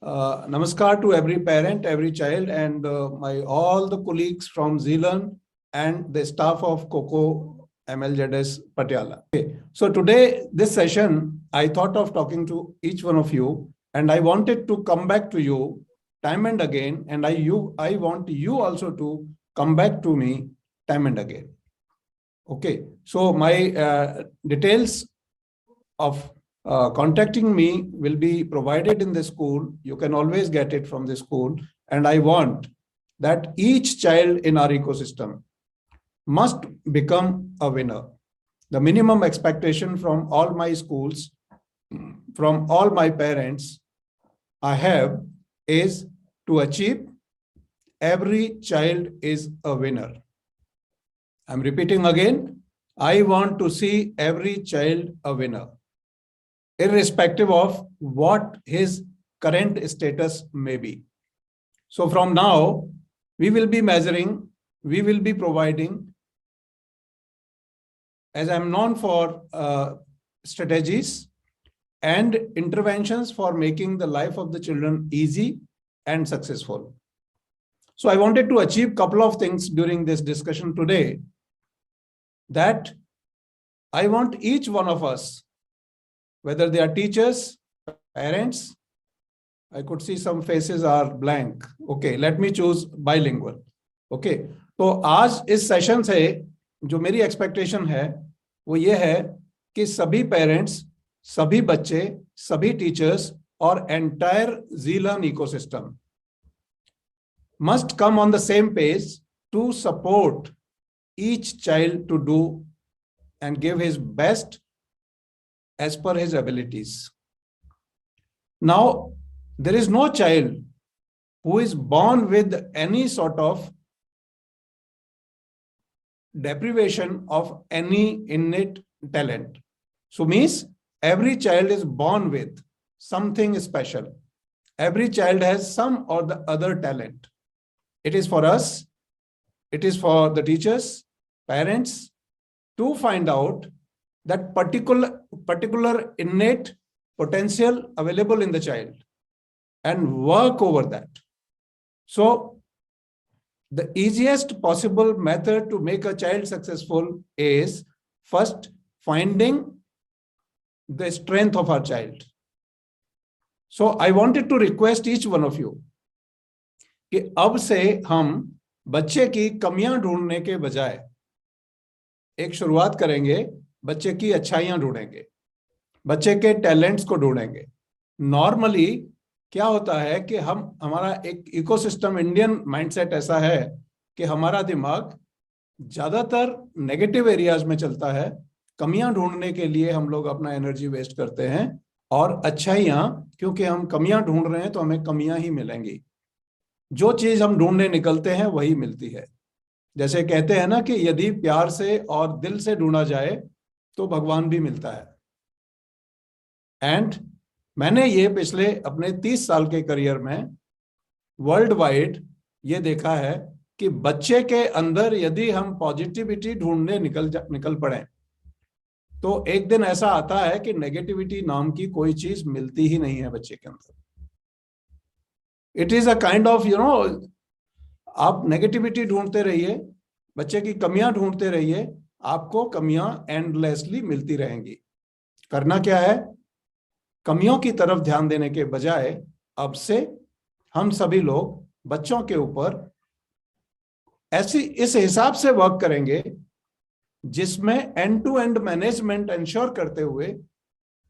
Namaskar to every parent, every child, and my all the colleagues from Zealand and the staff of COCO MLZS Patiala. Okay. So today, this session, I thought of talking to each one of you, and I wanted to come back to you time and again, and I want you also to come back to me time and again. Okay. So my details of contacting me will be provided in the school. You can always get it from the school. And I want that each child in our ecosystem must become a winner. The minimum expectation from all my schools, from all my parents, I have is to achieve every child is a winner. I'm repeating again. I want to see every child a winner, irrespective of what his current status may be. So from now, we will be measuring, we will be providing, as I'm known for strategies and interventions for making the life of the children easy and successful. So I wanted to achieve a couple of things during this discussion today, that I want each one of us, whether they are teachers, parents, I could see some faces are blank. Okay, let me choose bilingual. Okay, तो आज इस session से जो मेरी expectation है वो ये है कि सभी पेरेंट्स, सभी बच्चे, सभी टीचर्स और entire Zealand ecosystem must come on the same page to support each child to do and give his best as per his abilities. Now, there is no child who is born with any sort of deprivation of any innate talent. So means every child is born with something special. Every child has some or the other talent. It is for us, it is for the teachers, parents to find out that particular innate potential available in the child and work over that. So the easiest possible method to make a child successful is first finding the strength of our child. So I wanted to request each one of you कि अब से हम बच्चे की कमियां ढूंढने के बजाय एक शुरुआत करेंगे, बच्चे की अच्छाइयां ढूंढेंगे, बच्चे के टैलेंट्स को ढूंढेंगे. नॉर्मली क्या होता है कि हमारा एक इकोसिस्टम, इंडियन माइंडसेट ऐसा है कि हमारा दिमाग ज्यादातर नेगेटिव एरियाज में चलता है. कमियां ढूंढने के लिए हम लोग अपना एनर्जी वेस्ट करते हैं, और अच्छाइयां, क्योंकि हम कमियां ढूंढ रहे हैं तो हमें कमियां ही मिलेंगी. जो चीज हम ढूंढने निकलते हैं वही मिलती है. जैसे कहते हैं ना कि यदि प्यार से और दिल से ढूंढा जाए तो भगवान भी मिलता है. एंड मैंने ये पिछले अपने 30 साल के करियर में वर्ल्ड वाइड ये देखा है कि बच्चे के अंदर यदि हम पॉजिटिविटी ढूंढने निकल पड़े तो एक दिन ऐसा आता है कि नेगेटिविटी नाम की कोई चीज मिलती ही नहीं है बच्चे के अंदर. It is a kind of आप नेगेटिविटी ढूंढते रहिए, बच्चे की कमियां ढूंढते रहिए, आपको कमियां एंडलेसली मिलती रहेंगी. करना क्या है, कमियों की तरफ ध्यान देने के बजाय अब से हम सभी लोग बच्चों के ऊपर इस हिसाब से वर्क करेंगे जिसमें end to end management ensure करते हुए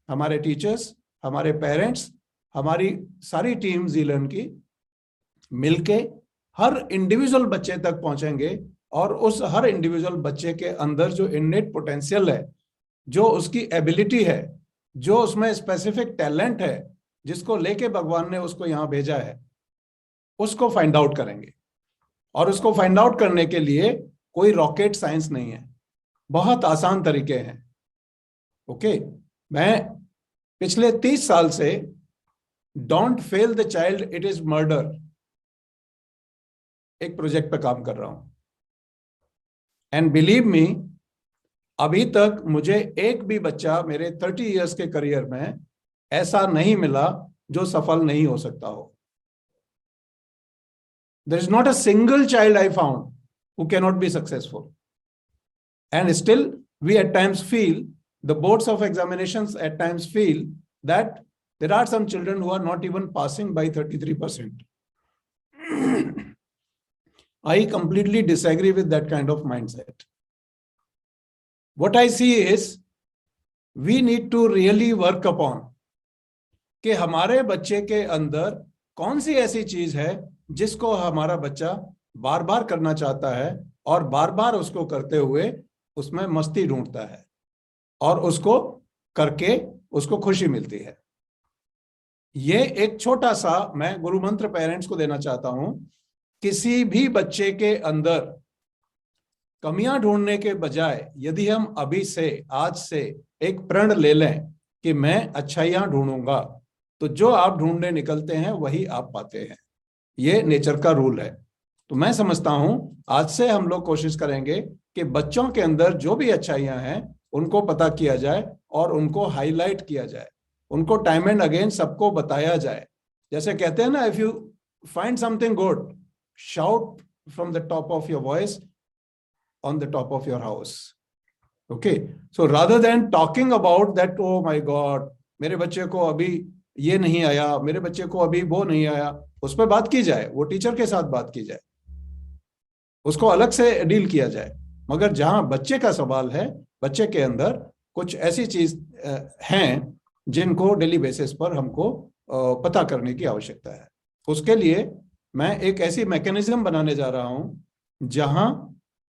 हमारे टीचर्स, हमारे पेरेंट्स, हमारी सारी टीम Zealand की मिलके हर इंडिविजुअल बच्चे तक पहुंचेंगे, और उस हर इंडिविजुअल बच्चे के अंदर जो इननेट पोटेंशियल है, जो उसकी एबिलिटी है, जो उसमें स्पेसिफिक टैलेंट है, जिसको लेके भगवान ने उसको यहां भेजा है, उसको फाइंड आउट करेंगे. और उसको फाइंड आउट करने के लिए कोई रॉकेट साइंस नहीं है, बहुत आसान तरीके हैं. ओके, मैं पिछले 30 साल से don't fail the child it is murder एक प्रोजेक्ट पे काम कर रहा हूं. एंड बिलीव मी, अभी तक मुझे एक भी बच्चा मेरे 30 इयर्स के करियर में ऐसा नहीं मिला जो सफल नहीं हो सकता हो। There is not a single child I found who cannot be successful. And still, we at times feel, the boards of examinations at times feel that there are some children who are not even passing by 33%. I completely disagree with that kind of mindset. What I see is, we need to really work upon कि हमारे बच्चे के अंदर कौन सी ऐसी चीज है जिसको हमारा बच्चा बार बार करना चाहता है और बार बार उसको करते हुए उसमें मस्ती ढूंढता है और उसको करके उसको खुशी मिलती है। ये एक छोटा सा मैं गुरु मंत्र पेरेंट्स को देना चाहता हूं। किसी भी बच्चे के अंदर कमियां ढूंढने के बजाय यदि हम अभी से, आज से एक प्रण ले लें कि मैं अच्छाइयां ढूंढूंगा, तो जो आप ढूंढने निकलते हैं वही आप पाते हैं। ये नेचर का रूल है। तो मैं समझता हूं आज से हम लोग कोशिश करेंगे कि बच्चों के अंदर जो भी अच्छाइयां हैं उनको पता किया जाए और उनको हाईलाइट किया जाए, उनको टाइम एंड अगेन सबको बताया जाए। जैसे कहते हैं ना, if you find something good, shout from the top of your voice on the top of your house. Okay, so rather than talking about that, oh my God, मेरे बच्चे को अभी ये नहीं आया, मेरे बच्चे को अभी वो नहीं आया, उस पर बात की जाए, वो टीचर के साथ बात की जाए, उसको अलग से डील किया जाए। मगर जहां बच्चे का सवाल है, बच्चे के अंदर कुछ ऐसी चीज हैं जिनको डेली बेसिस पर हमको पता करने की आवश्यकता है। उसके लिए मैं एक ऐसी मैकेनिज्म बनाने जा रहा हूं जहां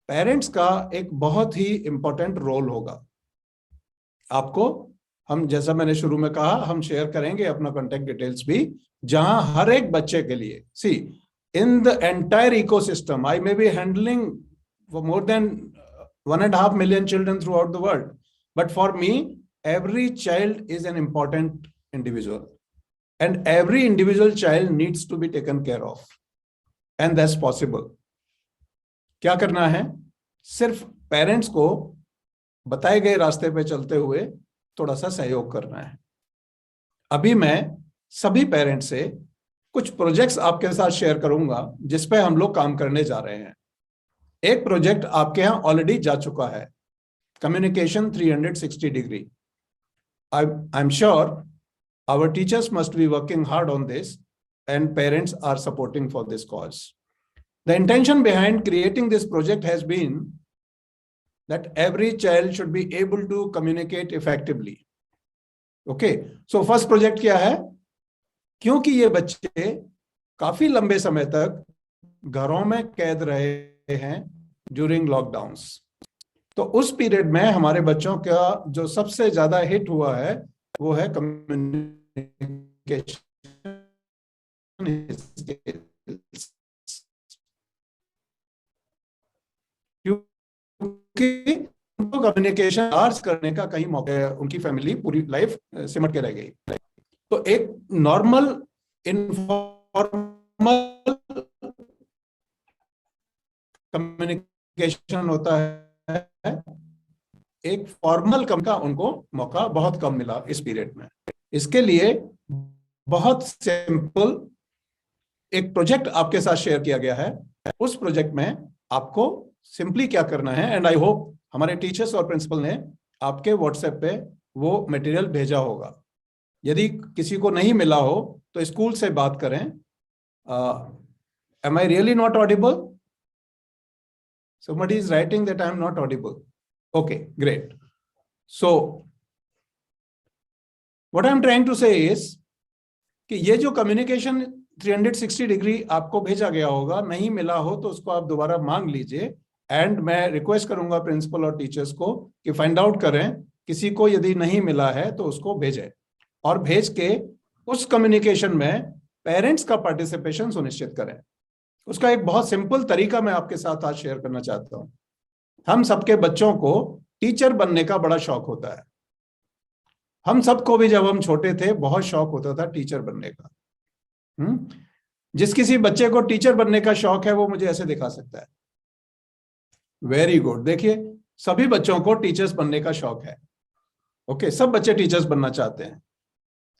पेरेंट्स का एक बहुत ही इंपॉर्टेंट रोल होगा। आपको हम, जैसा मैंने शुरू में कहा, हम शेयर करेंगे अपना कॉन्टेक्ट डिटेल्स भी, जहां हर एक बच्चे के लिए, see in the entire ecosystem I may be handling more than 1.5 million children throughout the world, but for me every child is an important individual and every individual child needs to be taken care of, and that's possible. क्या करना है? सिर्फ parents को बताए गए रास्ते पे चलते हुए थोड़ा सा सहयोग करना है। अभी मैं सभी पेरेंट्स से कुछ प्रोजेक्ट्स आपके साथ शेयर करूंगा जिस पे हम लोग काम करने जा रहे हैं। एक प्रोजेक्ट आपके यहाँ ऑलरेडी जा चुका है, communication 360 degree. I am sure our teachers must be working hard on this and parents are supporting for this cause. The intention behind creating this project has been that every child should be able to communicate effectively. Okay, so first project क्या है? क्योंकि ये बच्चे काफी लंबे समय तक घरों में कैद रहे हैं ड्यूरिंग लॉकडाउन्स, तो उस पीरियड में हमारे बच्चों का जो सबसे ज्यादा हिट हुआ है वो है कम्युनिकेशन। क्योंकि उनको कम्युनिकेशन आर्ट्स करने का कहीं मौका, उनकी फैमिली पूरी लाइफ सिमट के रह गई। तो एक नॉर्मल इनफॉर्मल कम्युनिकेशन होता है, एक फॉर्मल कम का उनको मौका बहुत कम मिला इस पीरियड में। इसके लिए बहुत सिंपल एक प्रोजेक्ट आपके साथ शेयर किया गया है। उस प्रोजेक्ट में आपको सिंपली क्या करना है, एंड आई होप हमारे टीचर्स और प्रिंसिपल ने आपके व्हाट्सएप पे वो मटेरियल भेजा होगा। यदि किसी को नहीं मिला हो तो स्कूल से बात करें। Am I really not audible? Somebody is writing that I am not audible. Okay, great. So what I am trying to say is कि ये जो कम्युनिकेशन 360 डिग्री आपको भेजा गया होगा, नहीं मिला हो तो उसको आप दोबारा मांग लीजिए। एंड मैं रिक्वेस्ट करूंगा प्रिंसिपल और टीचर्स को कि फाइंड आउट करें, किसी को यदि नहीं मिला है तो उसको भेजें, और भेज के उस कम्युनिकेशन में पेरेंट्स का पार्टिसिपेशन सुनिश्चित करें। उसका एक बहुत सिंपल तरीका मैं आपके साथ आज शेयर करना चाहता हूं। हम सबके बच्चों को टीचर बनने का बड़ा शौक होता है। हम सबको भी जब हम छोटे थे बहुत शौक होता था टीचर बनने का। जिस किसी बच्चे को टीचर बनने का शौक है वो मुझे ऐसे दिखा सकता है। वेरी गुड, देखिए सभी बच्चों को टीचर्स बनने का शौक है। ओके, सब बच्चे टीचर्स बनना चाहते हैं।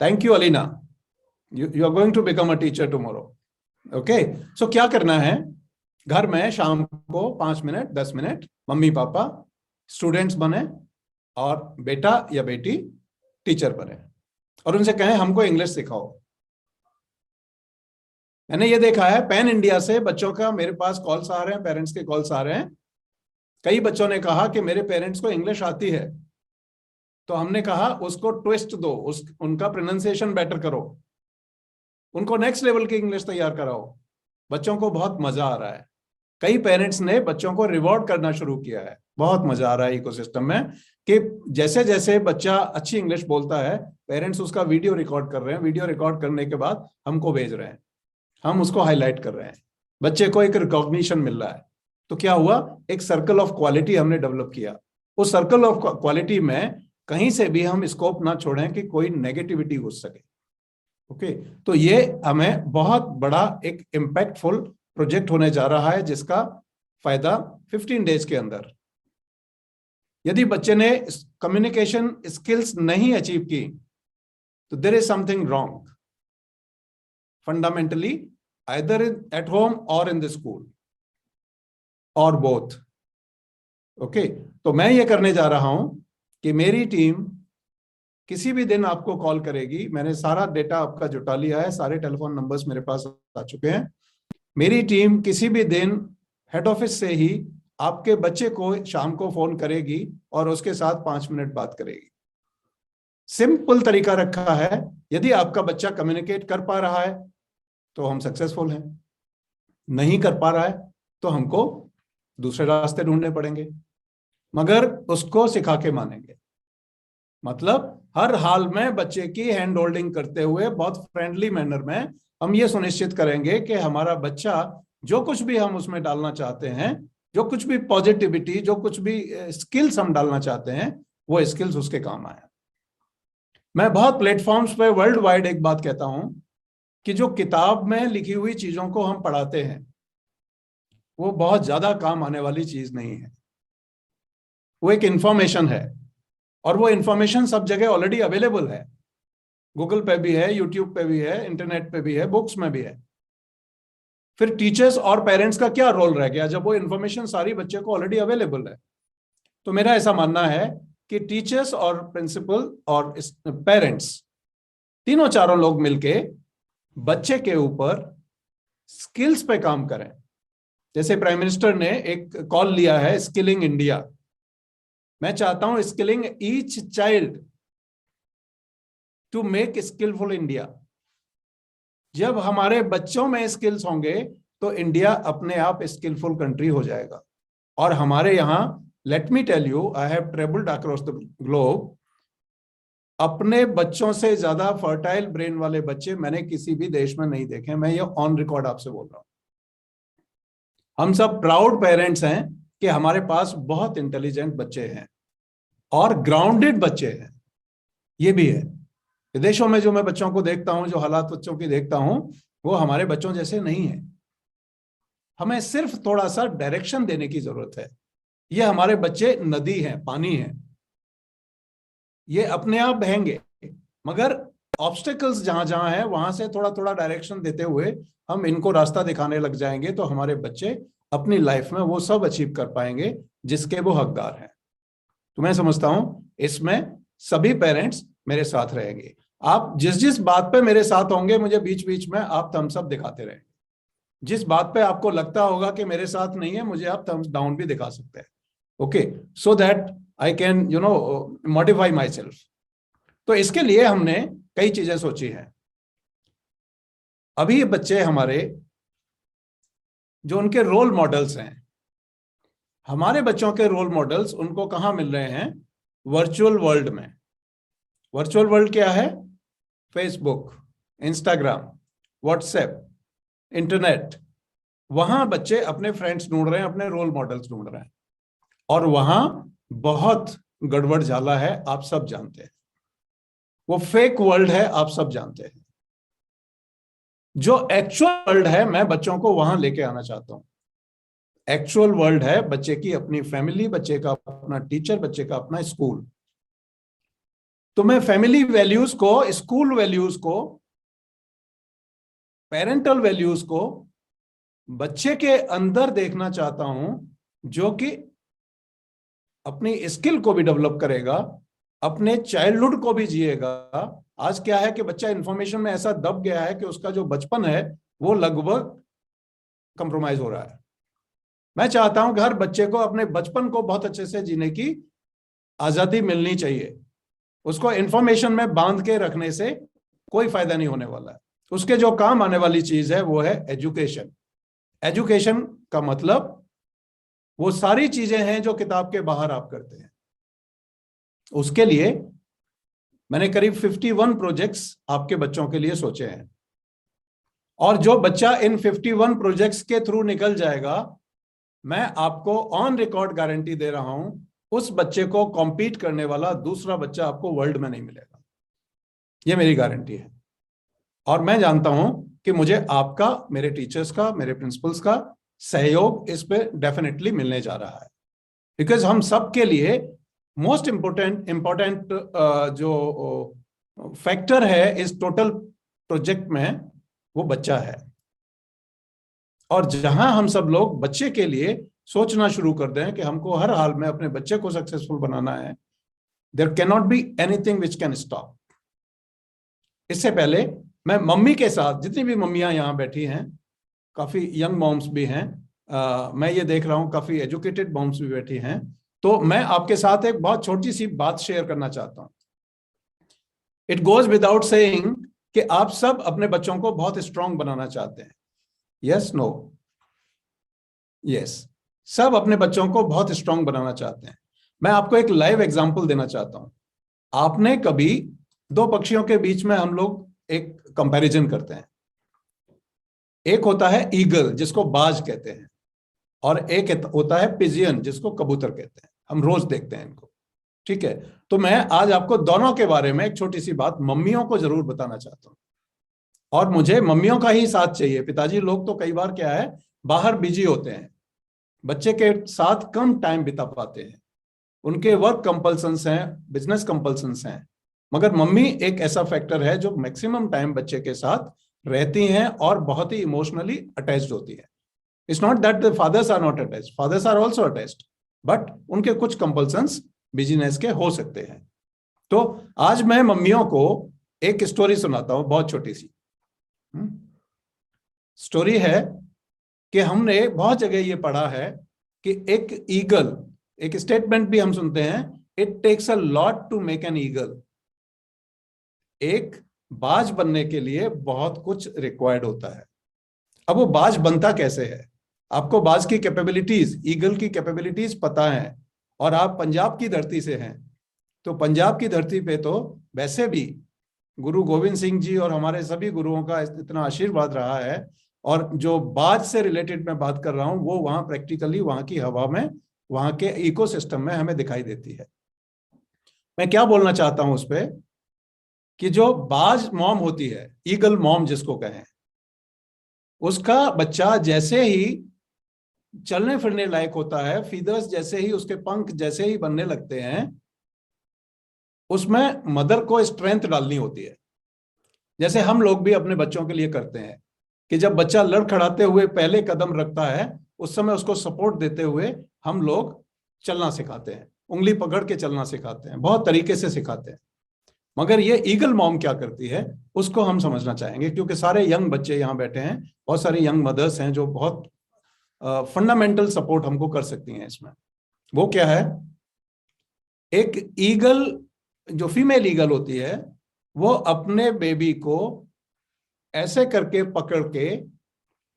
Thank you Alina, you are going to become a teacher tomorrow. Okay, so क्या करना है, घर में शाम को 5 minute 10 minute mummy papa students बने और बेटा या बेटी टीचर बने, और उनसे कहें हमको इंग्लिश सिखाओ। मैंने ये देखा है पैन इंडिया से बच्चों का मेरे पास कॉल्स आ रहे हैं, पेरेंट्स के कॉल्स आ रहे हैं। कई बच्चों ने कहा कि मेरे पेरेंट्स को इंग्लिश आती है, तो हमने कहा उसको ट्विस्ट दो, उनका प्रोनाउंसिएशन बेटर करो, उनको नेक्स्ट लेवल की इंग्लिश तैयार कराओ। बच्चों को बहुत मजा आ रहा है। कई पेरेंट्स ने बच्चों को रिवॉर्ड करना शुरू किया है। बहुत मजा आ रहा है इकोसिस्टम में कि जैसे जैसे बच्चा अच्छी इंग्लिश बोलता है, पेरेंट्स उसका वीडियो रिकॉर्ड कर रहे हैं, वीडियो रिकॉर्ड करने के बाद हमको भेज रहे हैं, हम उसको हाईलाइट कर रहे हैं, बच्चे को एक रिकॉग्निशन मिल रहा है। तो क्या हुआ, एक सर्कल ऑफ क्वालिटी हमने डेवलप किया। उस सर्कल ऑफ क्वालिटी में कहीं से भी हम स्कोप ना छोड़ें कि कोई नेगेटिविटी घुस सके। ओके, तो ये हमें बहुत बड़ा एक इम्पैक्टफुल प्रोजेक्ट होने जा रहा है, जिसका फायदा 15 डेज के अंदर, यदि बच्चे ने कम्युनिकेशन स्किल्स नहीं अचीव की तो there is something wrong fundamentally, either at home और इन द स्कूल और बोथ। ओके, तो मैं ये करने जा रहा हूं कि मेरी टीम किसी भी दिन आपको कॉल करेगी। मैंने सारा डेटा आपका जुटा लिया है, सारे टेलीफोन नंबर्स मेरे पास आ चुके हैं। मेरी टीम किसी भी दिन हेड ऑफिस से ही आपके बच्चे को शाम को फोन करेगी और उसके साथ 5 मिनट बात करेगी। सिंपल तरीका रखा है, यदि आपका बच्चा कम्युनिकेट कर पा रहा है तो हम सक्सेसफुल हैं, नहीं कर पा रहा है तो हमको दूसरे रास्ते ढूंढने पड़ेंगे, मगर उसको सिखा के मानेंगे। मतलब हर हाल में बच्चे की हैंड होल्डिंग करते हुए बहुत फ्रेंडली मैनर में हम ये सुनिश्चित करेंगे कि हमारा बच्चा जो कुछ भी हम उसमें डालना चाहते हैं, जो कुछ भी पॉजिटिविटी, जो कुछ भी स्किल्स हम डालना चाहते हैं, वो स्किल्स उसके काम आए। मैं बहुत प्लेटफॉर्म्स पे वर्ल्ड वाइड एक बात कहता हूं कि जो किताब में लिखी हुई चीजों को हम पढ़ाते हैं वो बहुत ज्यादा काम आने वाली चीज नहीं है, वो एक इंफॉर्मेशन है, और वो इंफॉर्मेशन सब जगह ऑलरेडी अवेलेबल है। गूगल पे भी है, यूट्यूब पे भी है, इंटरनेट पे भी है, बुक्स में भी है। फिर टीचर्स और पेरेंट्स का क्या रोल रह गया जब वो इंफॉर्मेशन सारी बच्चे को ऑलरेडी अवेलेबल है? तो मेरा ऐसा मानना है कि टीचर्स और प्रिंसिपल और पेरेंट्स तीनों चारों लोग मिलके बच्चे के ऊपर स्किल्स पे काम करें। जैसे प्राइम मिनिस्टर ने एक कॉल लिया है स्किलिंग इंडिया, मैं चाहता हूं skilling each child to make skillful India. जब हमारे बच्चों में स्किल्स होंगे तो इंडिया अपने आप स्किलफुल कंट्री हो जाएगा। और हमारे यहाँ, let me tell you, I have travelled across the globe, अपने बच्चों से ज्यादा फर्टाइल ब्रेन वाले बच्चे मैंने किसी भी देश में नहीं देखे। मैं ये ऑन रिकॉर्ड आपसे बोल रहा हूं। हम सब प्राउड पेरेंट्स हैं कि हमारे पास बहुत इंटेलिजेंट बच्चे हैं और ग्राउंडेड बच्चे हैं। ये भी है, विदेशों में जो मैं बच्चों को देखता हूं, जो हालात बच्चों की देखता हूं, वो हमारे बच्चों जैसे नहीं है। हमें सिर्फ थोड़ा सा डायरेक्शन देने की जरूरत है। ये हमारे बच्चे नदी हैं, पानी है, ये अपने आप बहेंगे, मगर ऑब्स्टेकल्स जहां जहां है वहां से थोड़ा थोड़ा डायरेक्शन देते हुए हम इनको रास्ता दिखाने लग जाएंगे तो हमारे बच्चे अपनी लाइफ में वो सब अचीव कर पाएंगे जिसके वो हकदार हैं। तो मैं समझता हूं इसमें सभी पेरेंट्स मेरे साथ रहेंगे। आप जिस जिस बात पे मेरे साथ होंगे, मुझे बीच बीच में आप थम्स अप दिखाते रहेंगे। जिस बात पे आपको लगता होगा कि मेरे साथ नहीं है, मुझे आप थम्स डाउन भी दिखा सकते हैं। Okay, so that I can modify my self. तो इसके लिए हमने कई चीजें सोची हैं। अभी बच्चे हमारे जो उनके रोल मॉडल्स हैं, हमारे बच्चों के रोल मॉडल्स उनको कहां मिल रहे हैं? वर्चुअल वर्ल्ड में। वर्चुअल वर्ल्ड क्या है? Facebook, Instagram, WhatsApp, internet. वहां बच्चे अपने फ्रेंड्स ढूंढ रहे हैं, अपने रोल मॉडल्स ढूंढ रहे हैं, और वहां बहुत गड़बड़ झाला है, आप सब जानते हैं। वो फेक वर्ल्ड है, आप सब जानते हैं। जो एक्चुअल वर्ल्ड है, मैं बच्चों को वहां लेके आना चाहता हूं। एक्चुअल वर्ल्ड है बच्चे की अपनी फैमिली, बच्चे का अपना टीचर, बच्चे का अपना स्कूल। तो मैं फैमिली वैल्यूज को, स्कूल वैल्यूज को पेरेंटल वैल्यूज को बच्चे के अंदर देखना चाहता हूं, जो कि अपनी स्किल को भी डेवलप करेगा, अपने चाइल्डहुड को भी जिएगा। आज क्या है कि बच्चा इंफॉर्मेशन में ऐसा दब गया है कि उसका जो बचपन है वो लगभग कंप्रोमाइज हो रहा है। मैं चाहता हूं कि हर बच्चे को अपने बचपन को बहुत अच्छे से जीने की आजादी मिलनी चाहिए। उसको इंफॉर्मेशन में बांध के रखने से कोई फायदा नहीं होने वाला है। उसके जो काम आने वाली चीज है वो है एजुकेशन। एजुकेशन का मतलब वो सारी चीजें हैं जो किताब के बाहर आप करते हैं। उसके लिए मैंने करीब 51 प्रोजेक्ट्स आपके बच्चों के लिए सोचे हैं, और जो बच्चा इन 51 प्रोजेक्ट्स के थ्रू निकल जाएगा, मैं आपको ऑन रिकॉर्ड गारंटी दे रहा हूं, उस बच्चे को कॉम्पीट करने वाला दूसरा बच्चा आपको वर्ल्ड में नहीं मिलेगा। ये मेरी गारंटी है। और मैं जानता हूं कि मुझे आपका, मेरे टीचर्स का, मेरे प्रिंसिपल्स का सहयोग इस पे डेफिनेटली मिलने जा रहा है। बिकॉज हम सब के लिए मोस्ट इंपॉर्टेंट जो फैक्टर है इस टोटल प्रोजेक्ट में, वो बच्चा है। और जहां हम सब लोग बच्चे के लिए सोचना शुरू कर दें कि हमको हर हाल में अपने बच्चे को सक्सेसफुल बनाना है, there can not be anything which can stop. इससे पहले मैं मम्मी के साथ, जितनी भी मम्मियां यहां बैठी हैं, काफी यंग मॉम्स भी हैं, मैं ये देख रहा हूं काफी एजुकेटेड मॉम्स भी बैठी हैं, तो मैं आपके साथ एक बहुत छोटी सी बात शेयर करना चाहता हूं। इट गोज विदाउट सेइंग कि आप सब अपने बच्चों को बहुत स्ट्रांग बनाना चाहते हैं। Yes, no? यस, सब अपने बच्चों को बहुत स्ट्रांग बनाना चाहते हैं। मैं आपको एक लाइव एग्जांपल देना चाहता हूं। आपने कभी, दो पक्षियों के बीच में हम लोग एक कंपैरिजन करते हैं। एक होता है ईगल, जिसको बाज कहते हैं, और एक होता है पिजियन, जिसको कबूतर कहते हैं। हम रोज देखते हैं इनको, ठीक है? तो मैं आज आपको दोनों के बारे में एक छोटी सी बात मम्मियों को जरूर बताना चाहता हूं, और मुझे मम्मियों का ही साथ चाहिए। पिताजी लोग तो कई बार क्या है, बाहर बिजी होते हैं, बच्चे के साथ कम टाइम बिता पाते हैं, उनके वर्क कंपल्सन्स हैं, बिजनेस कंपल्सन्स हैं। मगर मम्मी एक ऐसा फैक्टर है जो मैक्सिमम टाइम बच्चे के साथ रहती हैं और बहुत ही इमोशनली अटैच्ड होती है। It's not that the fathers are not attached, fathers are also attached, but उनके कुछ कंपल्सन्स बिजनेस के हो सकते हैं। तो आज मैं मम्मियों को एक स्टोरी सुनाता हूं, बहुत छोटी सी स्टोरी है कि हमने बहुत जगह ये पढ़ा है कि एक ईगल, एक स्टेटमेंट भी हम सुनते हैं, it takes a lot to make an eagle. एक बाज बनने के लिए बहुत कुछ रिक्वायर्ड होता है। अब वो बाज बनता कैसे है? आपको बाज की कैपेबिलिटीज, ईगल की कैपेबिलिटीज पता है, और आप पंजाब की धरती से हैं, तो पंजाब की धरती पे तो वैसे भी गुरु गोविंद सिंह जी और हमारे सभी गुरुओं का इतना आशीर्वाद रहा है। और जो बाज से रिलेटेड मैं बात कर रहा हूं, वो वहां प्रैक्टिकली वहां की हवा में, वहां के इकोसिस्टम में हमें दिखाई देती है। मैं क्या बोलना चाहता हूं उस पर, कि जो बाज मॉम होती है, ईगल मॉम जिसको कहें, उसका बच्चा जैसे ही चलने फिरने लायक होता है, फीदर्स जैसे ही, उसके पंख जैसे ही बनने लगते हैं, उसमें मदर को स्ट्रेंथ डालनी होती है। जैसे हम लोग भी अपने बच्चों के लिए करते हैं कि जब बच्चा लड़खड़ाते हुए पहले कदम रखता है, उस समय उसको सपोर्ट देते हुए हम लोग चलना सिखाते हैं, उंगली पकड़ के चलना सिखाते हैं, बहुत तरीके से सिखाते हैं। मगर ये ईगल मॉम क्या करती है, उसको हम समझना चाहेंगे, क्योंकि सारे यंग बच्चे यहाँ बैठे हैं, बहुत सारी यंग मदर्स हैं जो बहुत फंडामेंटल सपोर्ट हमको कर सकती हैं इसमें। वो क्या है, एक ईगल, जो फीमेल ईगल होती है, वो अपने बेबी को ऐसे करके पकड़ के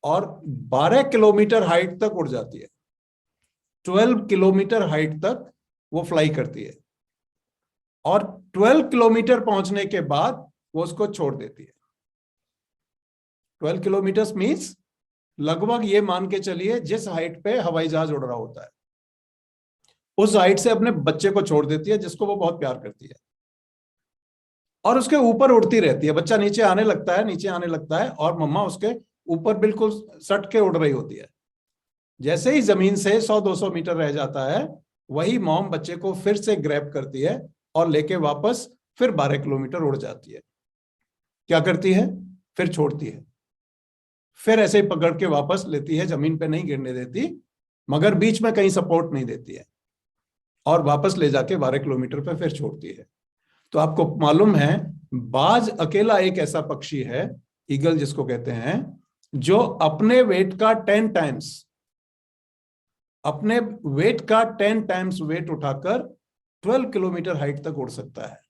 और 12 किलोमीटर हाइट तक उड़ जाती है। 12 किलोमीटर हाइट तक वो फ्लाई करती है, और 12 किलोमीटर पहुंचने के बाद वो उसको छोड़ देती है। 12 किलोमीटर मीन्स लगभग ये मान के चलिए जिस हाइट पे हवाई जहाज उड़ रहा होता है, उस हाइट से अपने बच्चे को छोड़ देती है, जिसको वो बहुत प्यार करती है, और उसके ऊपर उड़ती रहती है। बच्चा नीचे आने लगता है, नीचे आने लगता है, और मम्मा उसके ऊपर बिल्कुल सट के उड़ रही होती है। जैसे ही जमीन से 100-200 मीटर रह जाता है, वही मॉम बच्चे को फिर से ग्रैब करती है और लेके वापस फिर 12 किलोमीटर उड़ जाती है। क्या करती है? फिर छोड़ती है। फिर ऐसे ही पकड़ के वापस लेती है, जमीन पे नहीं गिरने देती, मगर बीच में कहीं सपोर्ट नहीं देती है, और वापस ले जाके 12 किलोमीटर पे फिर छोड़ती है। तो आपको मालूम है, बाज अकेला एक ऐसा पक्षी है, ईगल जिसको कहते हैं, जो अपने वेट का 10 टाइम्स वेट उठाकर 12 किलोमीटर हाइट तक उड़ सकता है।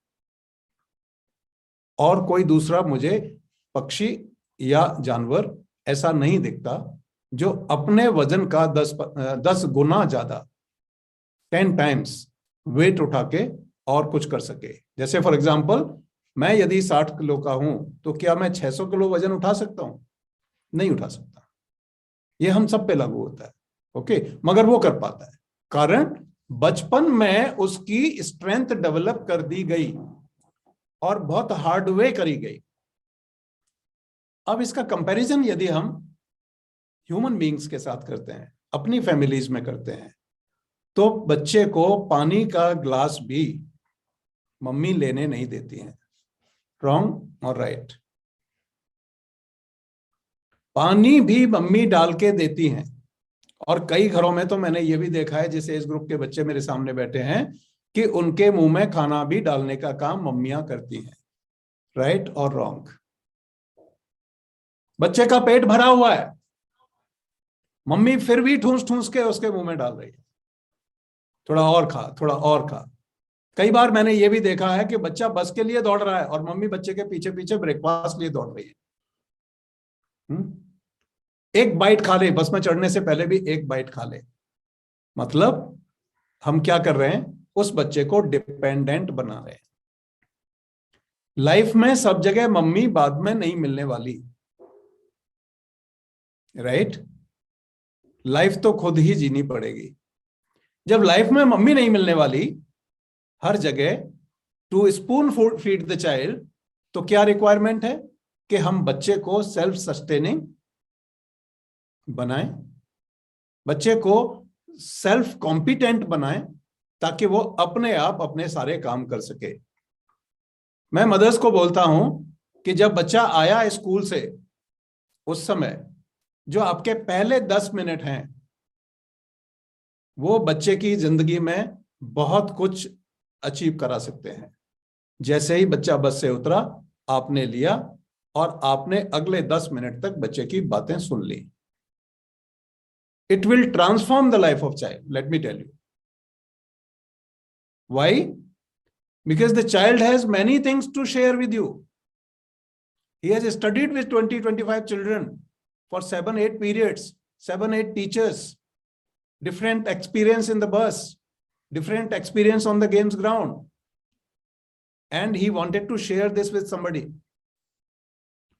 और कोई दूसरा मुझे पक्षी या जानवर ऐसा नहीं दिखता जो अपने वजन का 10 गुना ज्यादा, 10 टाइम्स वेट उठा के और कुछ कर सके। जैसे फॉर एग्जांपल, मैं यदि 60 किलो का हूं तो क्या मैं 600 किलो वजन उठा सकता हूं? नहीं उठा सकता। ये हम सब पे लागू होता है, ओके। मगर वो कर पाता है, कारण बचपन में उसकी स्ट्रेंथ डेवलप कर दी गई और बहुत हार्ड वे करी गई। अब इसका कंपैरिजन यदि हम ह्यूमन बीइंग्स के साथ करते हैं, अपनी फैमिलीज में करते हैं, तो बच्चे को पानी का ग्लास भी मम्मी लेने नहीं देती हैं। रॉन्ग और राइट? पानी भी मम्मी डाल के देती हैं। और कई घरों में तो मैंने ये भी देखा है, जिस एज ग्रुप के बच्चे मेरे सामने बैठे हैं, कि उनके मुंह में खाना भी डालने का काम मम्मियां करती हैं। राइट और रॉन्ग? बच्चे का पेट भरा हुआ है, मम्मी फिर भी ठूस ठूस के उसके मुंह में डाल रही है, थोड़ा और खा, थोड़ा और खा। कई बार मैंने ये भी देखा है कि बच्चा बस के लिए दौड़ रहा है और मम्मी बच्चे के पीछे पीछे ब्रेकफास्ट लिए दौड़ रही है। एक बाइट खा ले, बस में चढ़ने से पहले भी एक बाइट खा ले। मतलब हम क्या कर रहे हैं? उस बच्चे को डिपेंडेंट बना रहे हैं। लाइफ में सब जगह मम्मी बाद में नहीं मिलने वाली, राइट? लाइफ तो खुद ही जीनी पड़ेगी। जब लाइफ में मम्मी नहीं मिलने वाली हर जगह, two spoon feed the child, तो क्या रिक्वायरमेंट है कि हम बच्चे को सेल्फ सस्टेनिंग बनाएं, बच्चे को सेल्फ कॉम्पिटेंट बनाएं, ताकि वो अपने आप अपने सारे काम कर सके। मैं मदर्स को बोलता हूं कि जब बच्चा आया स्कूल से, उस समय जो आपके पहले 10 मिनट हैं, वो बच्चे की जिंदगी में बहुत कुछ अचीव करा सकते हैं। जैसे ही बच्चा बस से उतरा, आपने लिया और आपने अगले 10 मिनट तक बच्चे की बातें सुन ली। It will transform the life of child. Let me tell you. Why? Because the child has many things to share with you. He has studied with 20-25 children for 7-8 periods, 7-8 teachers, different experience in the bus, different experience on the games ground. And he wanted to share this with somebody.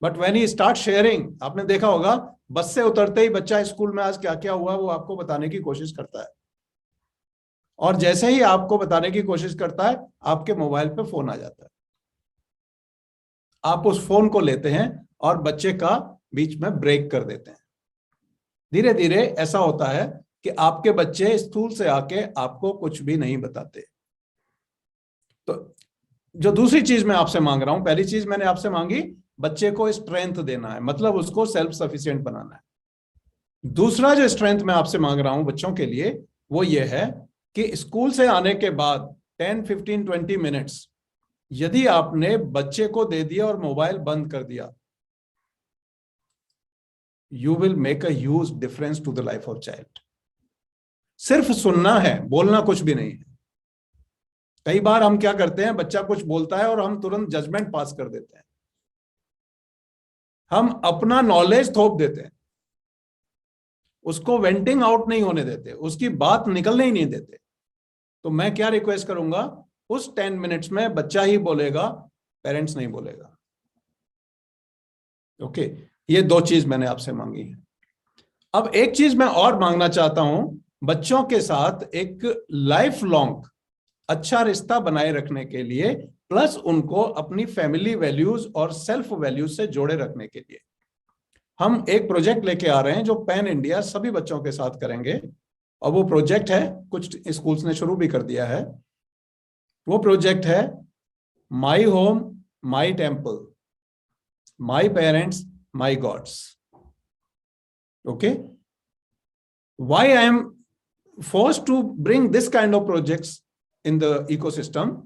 But when he starts sharing, आपने देखा होगा, बस से उतरते ही बच्चा school में आज क्या क्या हुआ वो आपको बताने की कोशिश करता है। और जैसे ही आपको बताने की कोशिश करता है, आपके मोबाइल पे फोन आ जाता है। आप उस फोन को लेते हैं और बच्चे का बीच में ब्रेक कर देते हैं। धीरे धीरे ऐसा होता है कि आपके बच्चे स्कूल से आके आपको कुछ भी नहीं बताते। तो जो दूसरी चीज मैं आपसे मांग रहा हूं, पहली चीज मैंने आपसे मांगी, बच्चे को स्ट्रेंथ देना है, मतलब उसको सेल्फ सफिशिएंट बनाना है। दूसरा जो स्ट्रेंथ मैं आपसे मांग रहा हूं बच्चों के लिए, वो ये है कि स्कूल से आने के बाद 10, 15, 20 मिनट्स यदि आपने बच्चे को दे दिया और मोबाइल बंद कर दिया, you will make a huge difference to the life of child. सिर्फ सुनना है, बोलना कुछ भी नहीं है। कई बार हम क्या करते हैं, बच्चा कुछ बोलता है और हम तुरंत जजमेंट पास कर देते हैं, हम अपना नॉलेज थोप देते हैं, उसको वेंटिंग आउट नहीं होने देते, उसकी बात निकलने ही नहीं देते। तो मैं क्या रिक्वेस्ट करूंगा, उस 10 मिनट्स में बच्चा ही बोलेगा, पेरेंट्स नहीं बोलेगा। ओके, ये दो चीज मैंने आपसे मांगी है। अब एक चीज मैं और मांगना चाहता हूं, बच्चों के साथ एक लाइफ लॉन्ग अच्छा रिश्ता बनाए रखने के लिए, प्लस उनको अपनी फैमिली वैल्यूज और सेल्फ वैल्यूज से जोड़े रखने के लिए हम एक प्रोजेक्ट लेके आ रहे हैं जो पैन इंडिया सभी बच्चों के साथ करेंगे। और वो प्रोजेक्ट है, कुछ स्कूल्स ने शुरू भी कर दिया है, वो प्रोजेक्ट है my home my temple, my parents my gods. Okay, why I am forced to bring this kind of projects in the ecosystem?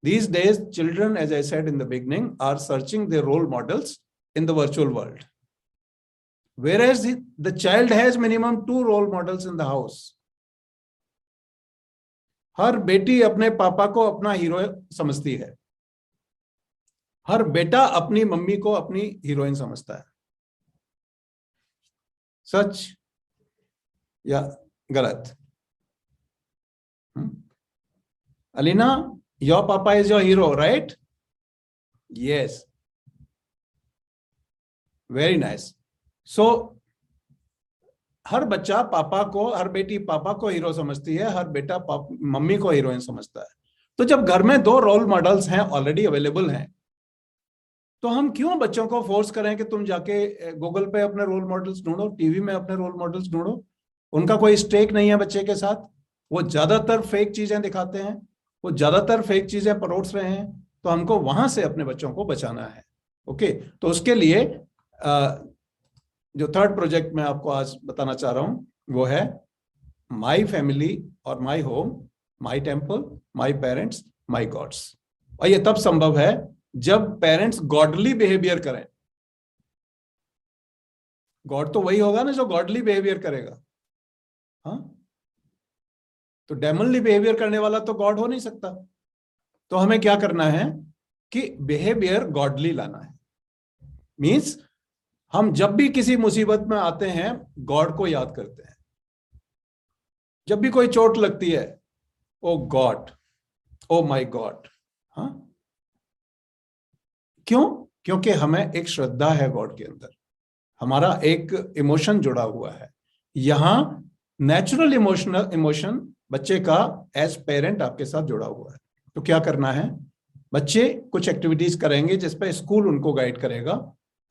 These days, children, as I said in the beginning, are searching their role models in the virtual world. Whereas the child has minimum 2 role models in the house. हर बेटी अपने पापा को अपना hero समझती है, हर बेटा अपनी mummy को अपनी हीरोइन समझता है. सच या गलत? Alina, your papa is your hero, right? Yes. Very nice. So हर बच्चा पापा को, हर बेटी पापा को हीरो समझती है, हर बेटा मम्मी को हीरोइन समझता है. तो जब घर में 2 रोल मॉडल्स हैं, ऑलरेडी अवेलेबल हैं, तो हम क्यों बच्चों को फोर्स करें कि तुम जाके गूगल पे अपने रोल मॉडल्स ढूंढो, टीवी में अपने रोल मॉडल्स ढूंढो? उनका कोई स्टेक नहीं है बच्चे के साथ. वो ज्यादातर फेक चीजें दिखाते हैं, वो ज्यादातर फेक चीजें परोस रहे हैं. तो हमको वहां से अपने बच्चों को बचाना है. ओके, तो उसके लिए जो 3rd प्रोजेक्ट मैं आपको आज बताना चाह रहा हूं वो है माई फैमिली और my home, my temple, my parents, my gods. और ये तब संभव है जब पेरेंट्स गॉडली बिहेवियर करें. गॉड तो वही होगा ना जो गॉडली बिहेवियर करेगा. हाँ, तो डेमनली बिहेवियर करने वाला तो गॉड हो नहीं सकता. तो हमें क्या करना है कि बिहेवियर गॉडली लाना है. मींस हम जब भी किसी मुसीबत में आते हैं गॉड को याद करते हैं. जब भी कोई चोट लगती है, ओ गॉड, ओ माय गॉड. हाँ, क्यों? क्योंकि हमें एक श्रद्धा है गॉड के अंदर, हमारा एक इमोशन जुड़ा हुआ है. यहां नेचुरल इमोशन बच्चे का एज पेरेंट आपके साथ जुड़ा हुआ है. तो क्या करना है, बच्चे कुछ एक्टिविटीज करेंगे जिस पे स्कूल उनको गाइड करेगा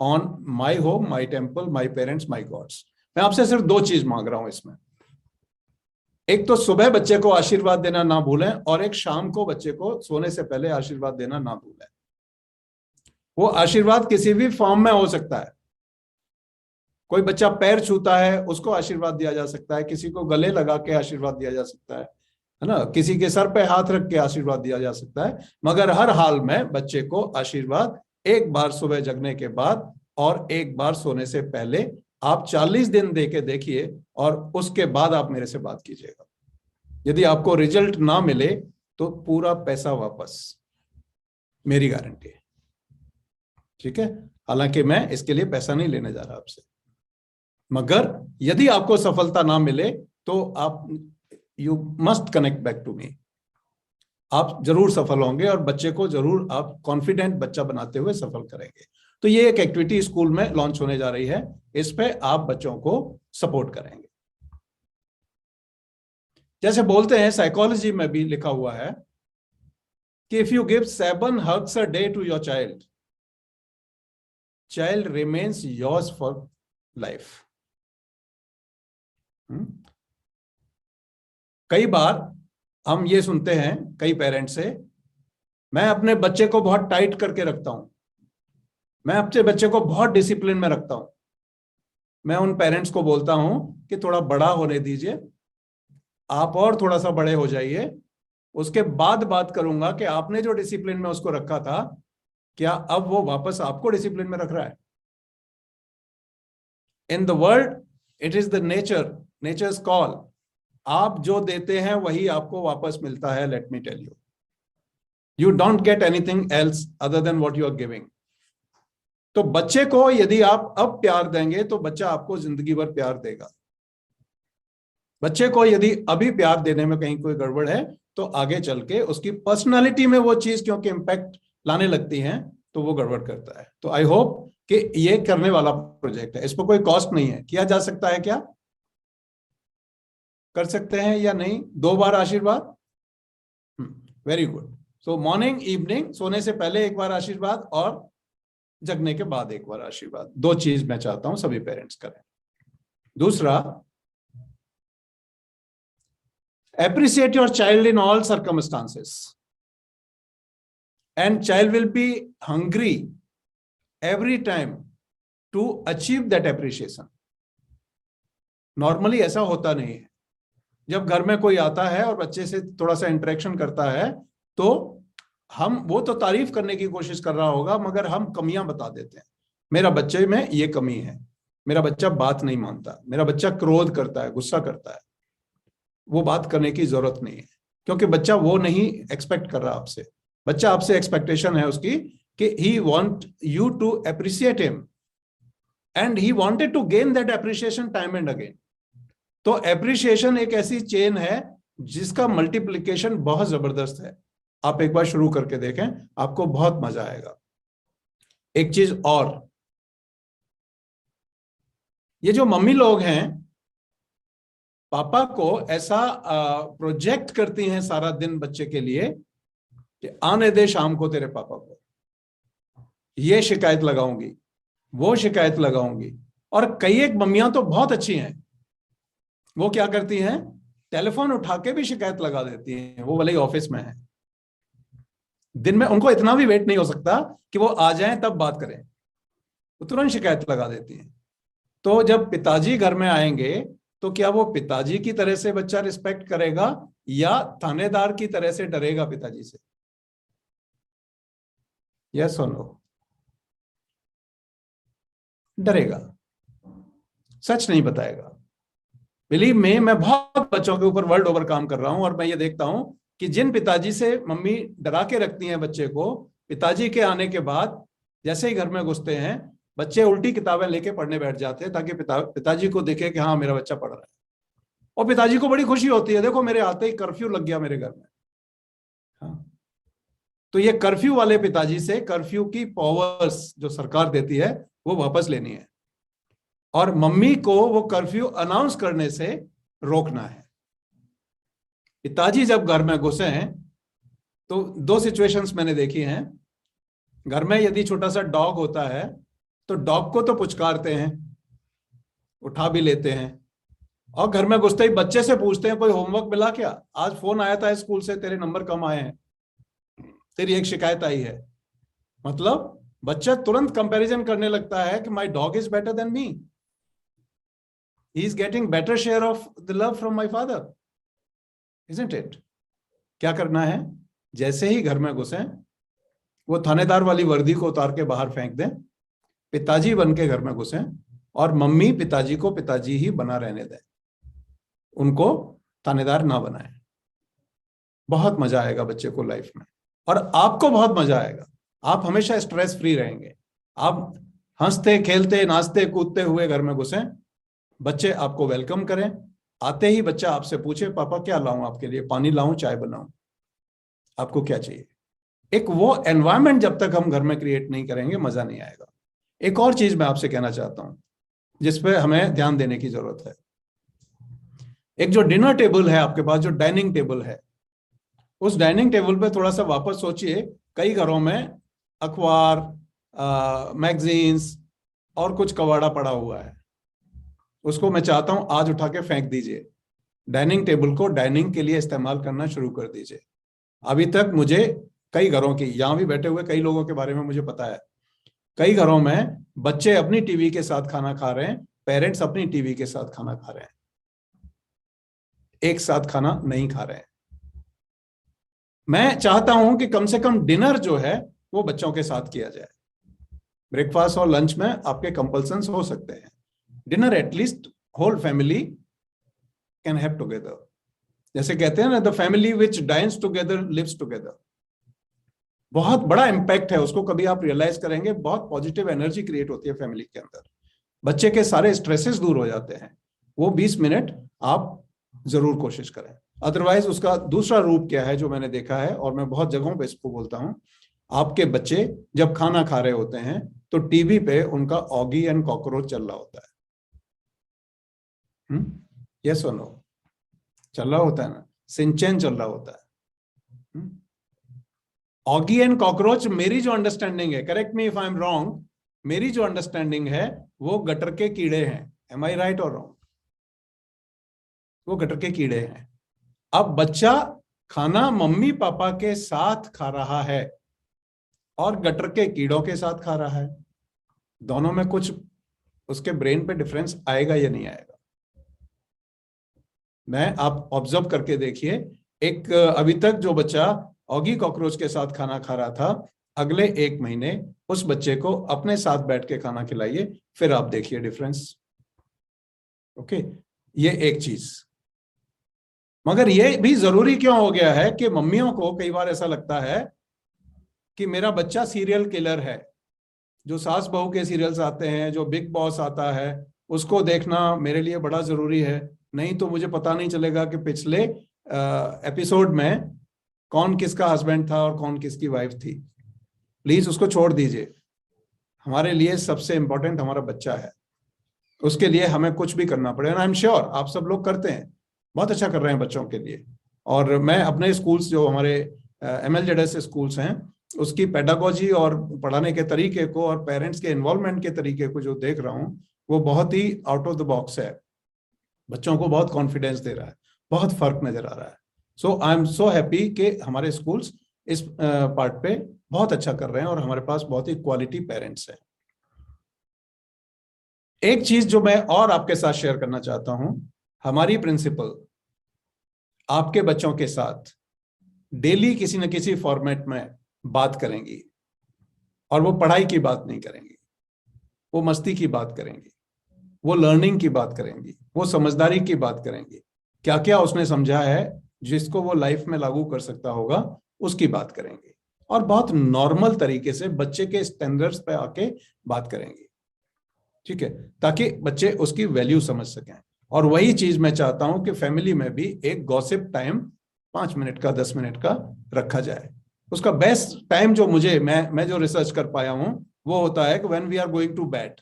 on my home, my temple, my parents, my gods. मैं आपसे सिर्फ 2 चीज मांग रहा हूं इसमें. एक तो सुबह बच्चे को आशीर्वाद देना ना भूलें, और एक शाम को बच्चे को सोने से पहले आशीर्वाद देना ना भूलें. वो आशीर्वाद किसी भी फॉर्म में हो सकता है. कोई बच्चा पैर छूता है, उसको आशीर्वाद दिया जा सकता है, किसी को गले लगा के आशीर्वाद दिया जा सकता है ना, किसी के सर पे हाथ रख के आशीर्वाद दिया जा सकता है. मगर हर हाल में बच्चे को आशीर्वाद एक बार सुबह जगने के बाद और एक बार सोने से पहले आप 40 दिन दे के देखिए, और उसके बाद आप मेरे से बात कीजिएगा. यदि आपको रिजल्ट ना मिले तो पूरा पैसा वापस, मेरी गारंटी है. ठीक है, हालांकि मैं इसके लिए पैसा नहीं लेने जा रहा आपसे, मगर यदि आपको सफलता ना मिले तो आप you must connect back to me. आप जरूर सफल होंगे और बच्चे को जरूर आप कॉन्फिडेंट बच्चा बनाते हुए सफल करेंगे. तो ये एक एक्टिविटी स्कूल में लॉन्च होने जा रही है, इस पे आप बच्चों को सपोर्ट करेंगे. जैसे बोलते हैं, साइकोलॉजी में भी लिखा हुआ है कि if you give 7 hugs a day to your child remains yours for life. कई बार हम ये सुनते हैं कई पेरेंट्स से, मैं अपने बच्चे को बहुत टाइट करके रखता हूं, मैं अपने बच्चे को बहुत डिसिप्लिन में रखता हूं. मैं उन पेरेंट्स को बोलता हूं कि थोड़ा बड़ा होने दीजिए, आप और थोड़ा सा बड़े हो जाइए, उसके बाद बात करूंगा कि आपने जो डिसिप्लिन में उसको रखा था, क्या अब वो वापस आपको डिसिप्लिन में रख रहा है. In the world it is the nature's call. आप जो देते हैं वही आपको वापस मिलता है. Let me tell you, you don't get anything else other than what you are giving. तो बच्चे को यदि आप अब प्यार देंगे तो बच्चा आपको जिंदगी भर प्यार देगा. बच्चे को यदि अभी प्यार देने में कहीं कोई गड़बड़ है तो आगे चल के उसकी पर्सनालिटी में वो चीज क्योंकि इंपैक्ट लाने लगती हैं तो वो गड़बड़ करता है. तो आई होप कि ये करने वाला प्रोजेक्ट है, इस पर कोई कॉस्ट नहीं है. किया जा सकता है, क्या कर सकते हैं या नहीं? 2 बार आशीर्वाद, वेरी गुड. सो मॉर्निंग, इवनिंग, सोने से पहले एक बार आशीर्वाद और जगने के बाद एक बार आशीर्वाद. 2 चीज मैं चाहता हूं सभी पेरेंट्स करें. दूसरा, appreciate your child in all circumstances, and child will be hungry every time to achieve that appreciation. Normally ऐसा होता नहीं है। जब घर में कोई आता है और बच्चे से थोड़ा सा इंटरेक्शन करता है तो वो तो तारीफ करने की कोशिश कर रहा होगा, मगर हम कमियां बता देते हैं। मेरा बच्चे में ये कमी है, मेरा बच्चा बात नहीं मानता, मेरा बच्चा क्रोध करता है, गुस्सा करता है। वो बात करने की जरूरत नहीं है, क्योंकि बच्चा वो नहीं एक्सपेक्ट कर रहा आपसे। बच्चा आपसे एक्सपेक्टेशन है उसकी कि he want you to appreciate him and he wanted to gain that appreciation time and again. तो अप्रिशिएशन एक ऐसी चेन है जिसका मल्टीप्लिकेशन बहुत जबरदस्त है। आप एक बार शुरू करके देखें, आपको बहुत मजा आएगा। एक चीज और, ये जो मम्मी लोग हैं पापा को ऐसा प्रोजेक्ट करती हैं सारा दिन बच्चे के लिए कि आने दे शाम को तेरे पापा को, ये शिकायत लगाऊंगी, वो शिकायत लगाऊंगी। और कई एक मम्मियां तो बहुत अच्छी हैं, वो क्या करती हैं, टेलीफोन उठा के भी शिकायत लगा देती हैं, वो भले ही ऑफिस में है। दिन में उनको इतना भी वेट नहीं हो सकता कि वो आ जाएं तब बात करें, वो तुरंत शिकायत लगा देती हैं। तो जब पिताजी घर में आएंगे तो क्या वो पिताजी की तरह से बच्चा रिस्पेक्ट करेगा या थानेदार की तरह से डरेगा पिताजी से? यस और नो? डरेगा, सच नहीं बताएगा। बिलीव मी, मैं बहुत बच्चों के ऊपर वर्ल्ड ओवर काम कर रहा हूं और मैं ये देखता हूं कि जिन पिताजी से मम्मी डरा के रखती हैं बच्चे को, पिताजी के आने के बाद जैसे ही घर में घुसते हैं बच्चे उल्टी किताबें लेके पढ़ने बैठ जाते हैं ताकि पिताजी को देखे कि हाँ मेरा बच्चा पढ़ रहा है। और पिताजी को बड़ी खुशी होती है, देखो मेरे आते ही कर्फ्यू लग गया मेरे घर में। हाँ, तो ये कर्फ्यू वाले पिताजी से कर्फ्यू की पावर्स जो सरकार देती है वो वापस लेनी है और मम्मी को वो कर्फ्यू अनाउंस करने से रोकना है। पिताजी जब घर में घुसे हैं तो दो सिचुएशंस मैंने देखी हैं। घर में यदि छोटा सा डॉग होता है तो डॉग को तो पुचकारते हैं, उठा भी लेते हैं, और घर में घुसते ही बच्चे से पूछते हैं कोई होमवर्क मिला क्या, आज फोन आया था स्कूल से, तेरे नंबर कम आए हैं, तेरी एक शिकायत आई है। मतलब बच्चा तुरंत कंपैरिजन करने लगता है कि my dog is better than me, he is getting better share of the love from my father, isn't it? क्या करना है, जैसे ही घर में घुसे वो थानेदार वाली वर्दी को उतार के बाहर फेंक दें, पिताजी बन के घर में घुसे और मम्मी पिताजी को पिताजी ही बना रहने दें, उनको थानेदार ना बनाए। बहुत मजा आएगा बच्चे को लाइफ में और आपको बहुत मजा आएगा। आप हमेशा स्ट्रेस फ्री रहेंगे, आप हंसते खेलते नाचते कूदते हुए घर में घुसे, बच्चे आपको वेलकम करें। आते ही बच्चा आपसे पूछे पापा क्या लाऊं आपके लिए, पानी लाऊं, चाय बनाऊं, आपको क्या चाहिए? एक वो एनवायरनमेंट जब तक हम घर में क्रिएट नहीं करेंगे मजा नहीं आएगा। एक और चीज मैं आपसे कहना चाहता हूं जिसपे हमें ध्यान देने की जरूरत है। एक जो डिनर टेबल है आपके पास, जो डाइनिंग टेबल है, उस डाइनिंग टेबल पे थोड़ा सा वापस सोचिए। कई घरों में अखबार, मैगजीन्स और कुछ कबाड़ा पड़ा हुआ है, उसको मैं चाहता हूं आज उठा के फेंक दीजिए। डाइनिंग टेबल को डाइनिंग के लिए इस्तेमाल करना शुरू कर दीजिए। अभी तक मुझे कई घरों की, यहां भी बैठे हुए कई लोगों के बारे में मुझे पता है, कई घरों में बच्चे अपनी टीवी के साथ खाना खा रहे हैं, पेरेंट्स अपनी टीवी के साथ खाना खा रहे हैं, एक साथ खाना नहीं खा रहे हैं। मैं चाहता हूं कि कम से कम डिनर जो है वो बच्चों के साथ किया जाए। ब्रेकफास्ट और लंच में आपके कंपल्सन्स हो सकते हैं, dinner at least whole family can have together. जैसे कहते हैं ना, the family which dines together lives together. बहुत बड़ा इंपैक्ट है, उसको कभी आप रियलाइज करेंगे, बहुत पॉजिटिव एनर्जी क्रिएट होती है फैमिली के अंदर, बच्चे के सारे स्ट्रेसेस दूर हो जाते हैं। वो 20 मिनट आप जरूर कोशिश करें। अदरवाइज उसका दूसरा रूप क्या है जो मैंने देखा है, और मैं बहुत जगहों पे इसको बोलता हूं, आपके बच्चे जब खाना खा रहे होते हैं तो टीवी पे उनका ऑगी एंड कॉकरोच चल रहा होता है। यस और नो? चल रहा होता है ना, सिंचैन चल रहा होता है। ऑगी एंड कॉकरोच, मेरी जो अंडरस्टैंडिंग है, correct me if I am wrong, मेरी जो अंडरस्टैंडिंग है वो गटर के कीड़े हैं। एम आई राइट और रॉन्ग? वो गटर के कीड़े हैं। अब बच्चा खाना मम्मी पापा के साथ खा रहा है और गटर के कीड़ों के साथ खा रहा है, दोनों में कुछ उसके ब्रेन पे डिफरेंस आएगा या नहीं आएगा? मैं, आप ऑब्जर्व करके देखिए, एक अभी तक जो बच्चा ऑगी कॉकरोच के साथ खाना खा रहा था, अगले 1 महीने उस बच्चे को अपने साथ बैठ के खाना खिलाइए, फिर आप देखिए डिफरेंस। ओके, ये एक चीज। मगर ये भी जरूरी क्यों हो गया है कि मम्मियों को कई बार ऐसा लगता है कि मेरा बच्चा सीरियल किलर है। जो सास बहू के सीरियल्स आते हैं, जो बिग बॉस आता है, उसको देखना मेरे लिए बड़ा जरूरी है, नहीं तो मुझे पता नहीं चलेगा कि पिछले एपिसोड में कौन किसका हस्बैंड था और कौन किसकी वाइफ थी। प्लीज उसको छोड़ दीजिए। हमारे लिए सबसे इंपॉर्टेंट हमारा बच्चा है, उसके लिए हमें कुछ भी करना पड़ेगा। आई एम श्योर आप सब लोग करते हैं, बहुत अच्छा कर रहे हैं बच्चों के लिए। और मैं अपने स्कूल्स, जो हमारे MLZS स्कूल्स हैं, उसकी पेडागोजी और पढ़ाने के तरीके को और पेरेंट्स के इन्वॉल्वमेंट के तरीके को जो देख रहा हूँ, वो बहुत ही आउट ऑफ द बॉक्स है। बच्चों को बहुत कॉन्फिडेंस दे रहा है, बहुत फर्क नजर आ रहा है। सो आई एम सो हैप्पी कि हमारे स्कूल्स इस पार्ट पे बहुत अच्छा कर रहे हैं और हमारे पास बहुत ही क्वालिटी पेरेंट्स हैं। एक चीज जो मैं और आपके साथ शेयर करना चाहता हूं, हमारी प्रिंसिपल आपके बच्चों के साथ डेली किसी न किसी फॉर्मेट में बात करेंगी, और वो पढ़ाई की बात नहीं करेंगी, वो मस्ती की बात करेंगी, वो लर्निंग की बात करेंगी, वो समझदारी की बात करेंगी, क्या क्या उसने समझा है जिसको वो लाइफ में लागू कर सकता होगा, उसकी बात करेंगे, और बहुत नॉर्मल तरीके से बच्चे के स्टैंडर्ड्स पे आके बात करेंगे। ठीक है, ताकि बच्चे उसकी वैल्यू समझ सकें। और वही चीज मैं चाहता हूं कि फैमिली में भी एक गॉसिप टाइम 5 मिनट का, 10 मिनट का रखा जाए। उसका बेस्ट टाइम जो मैं जो रिसर्च कर पाया हूं, वो होता है कि when we are going to bed.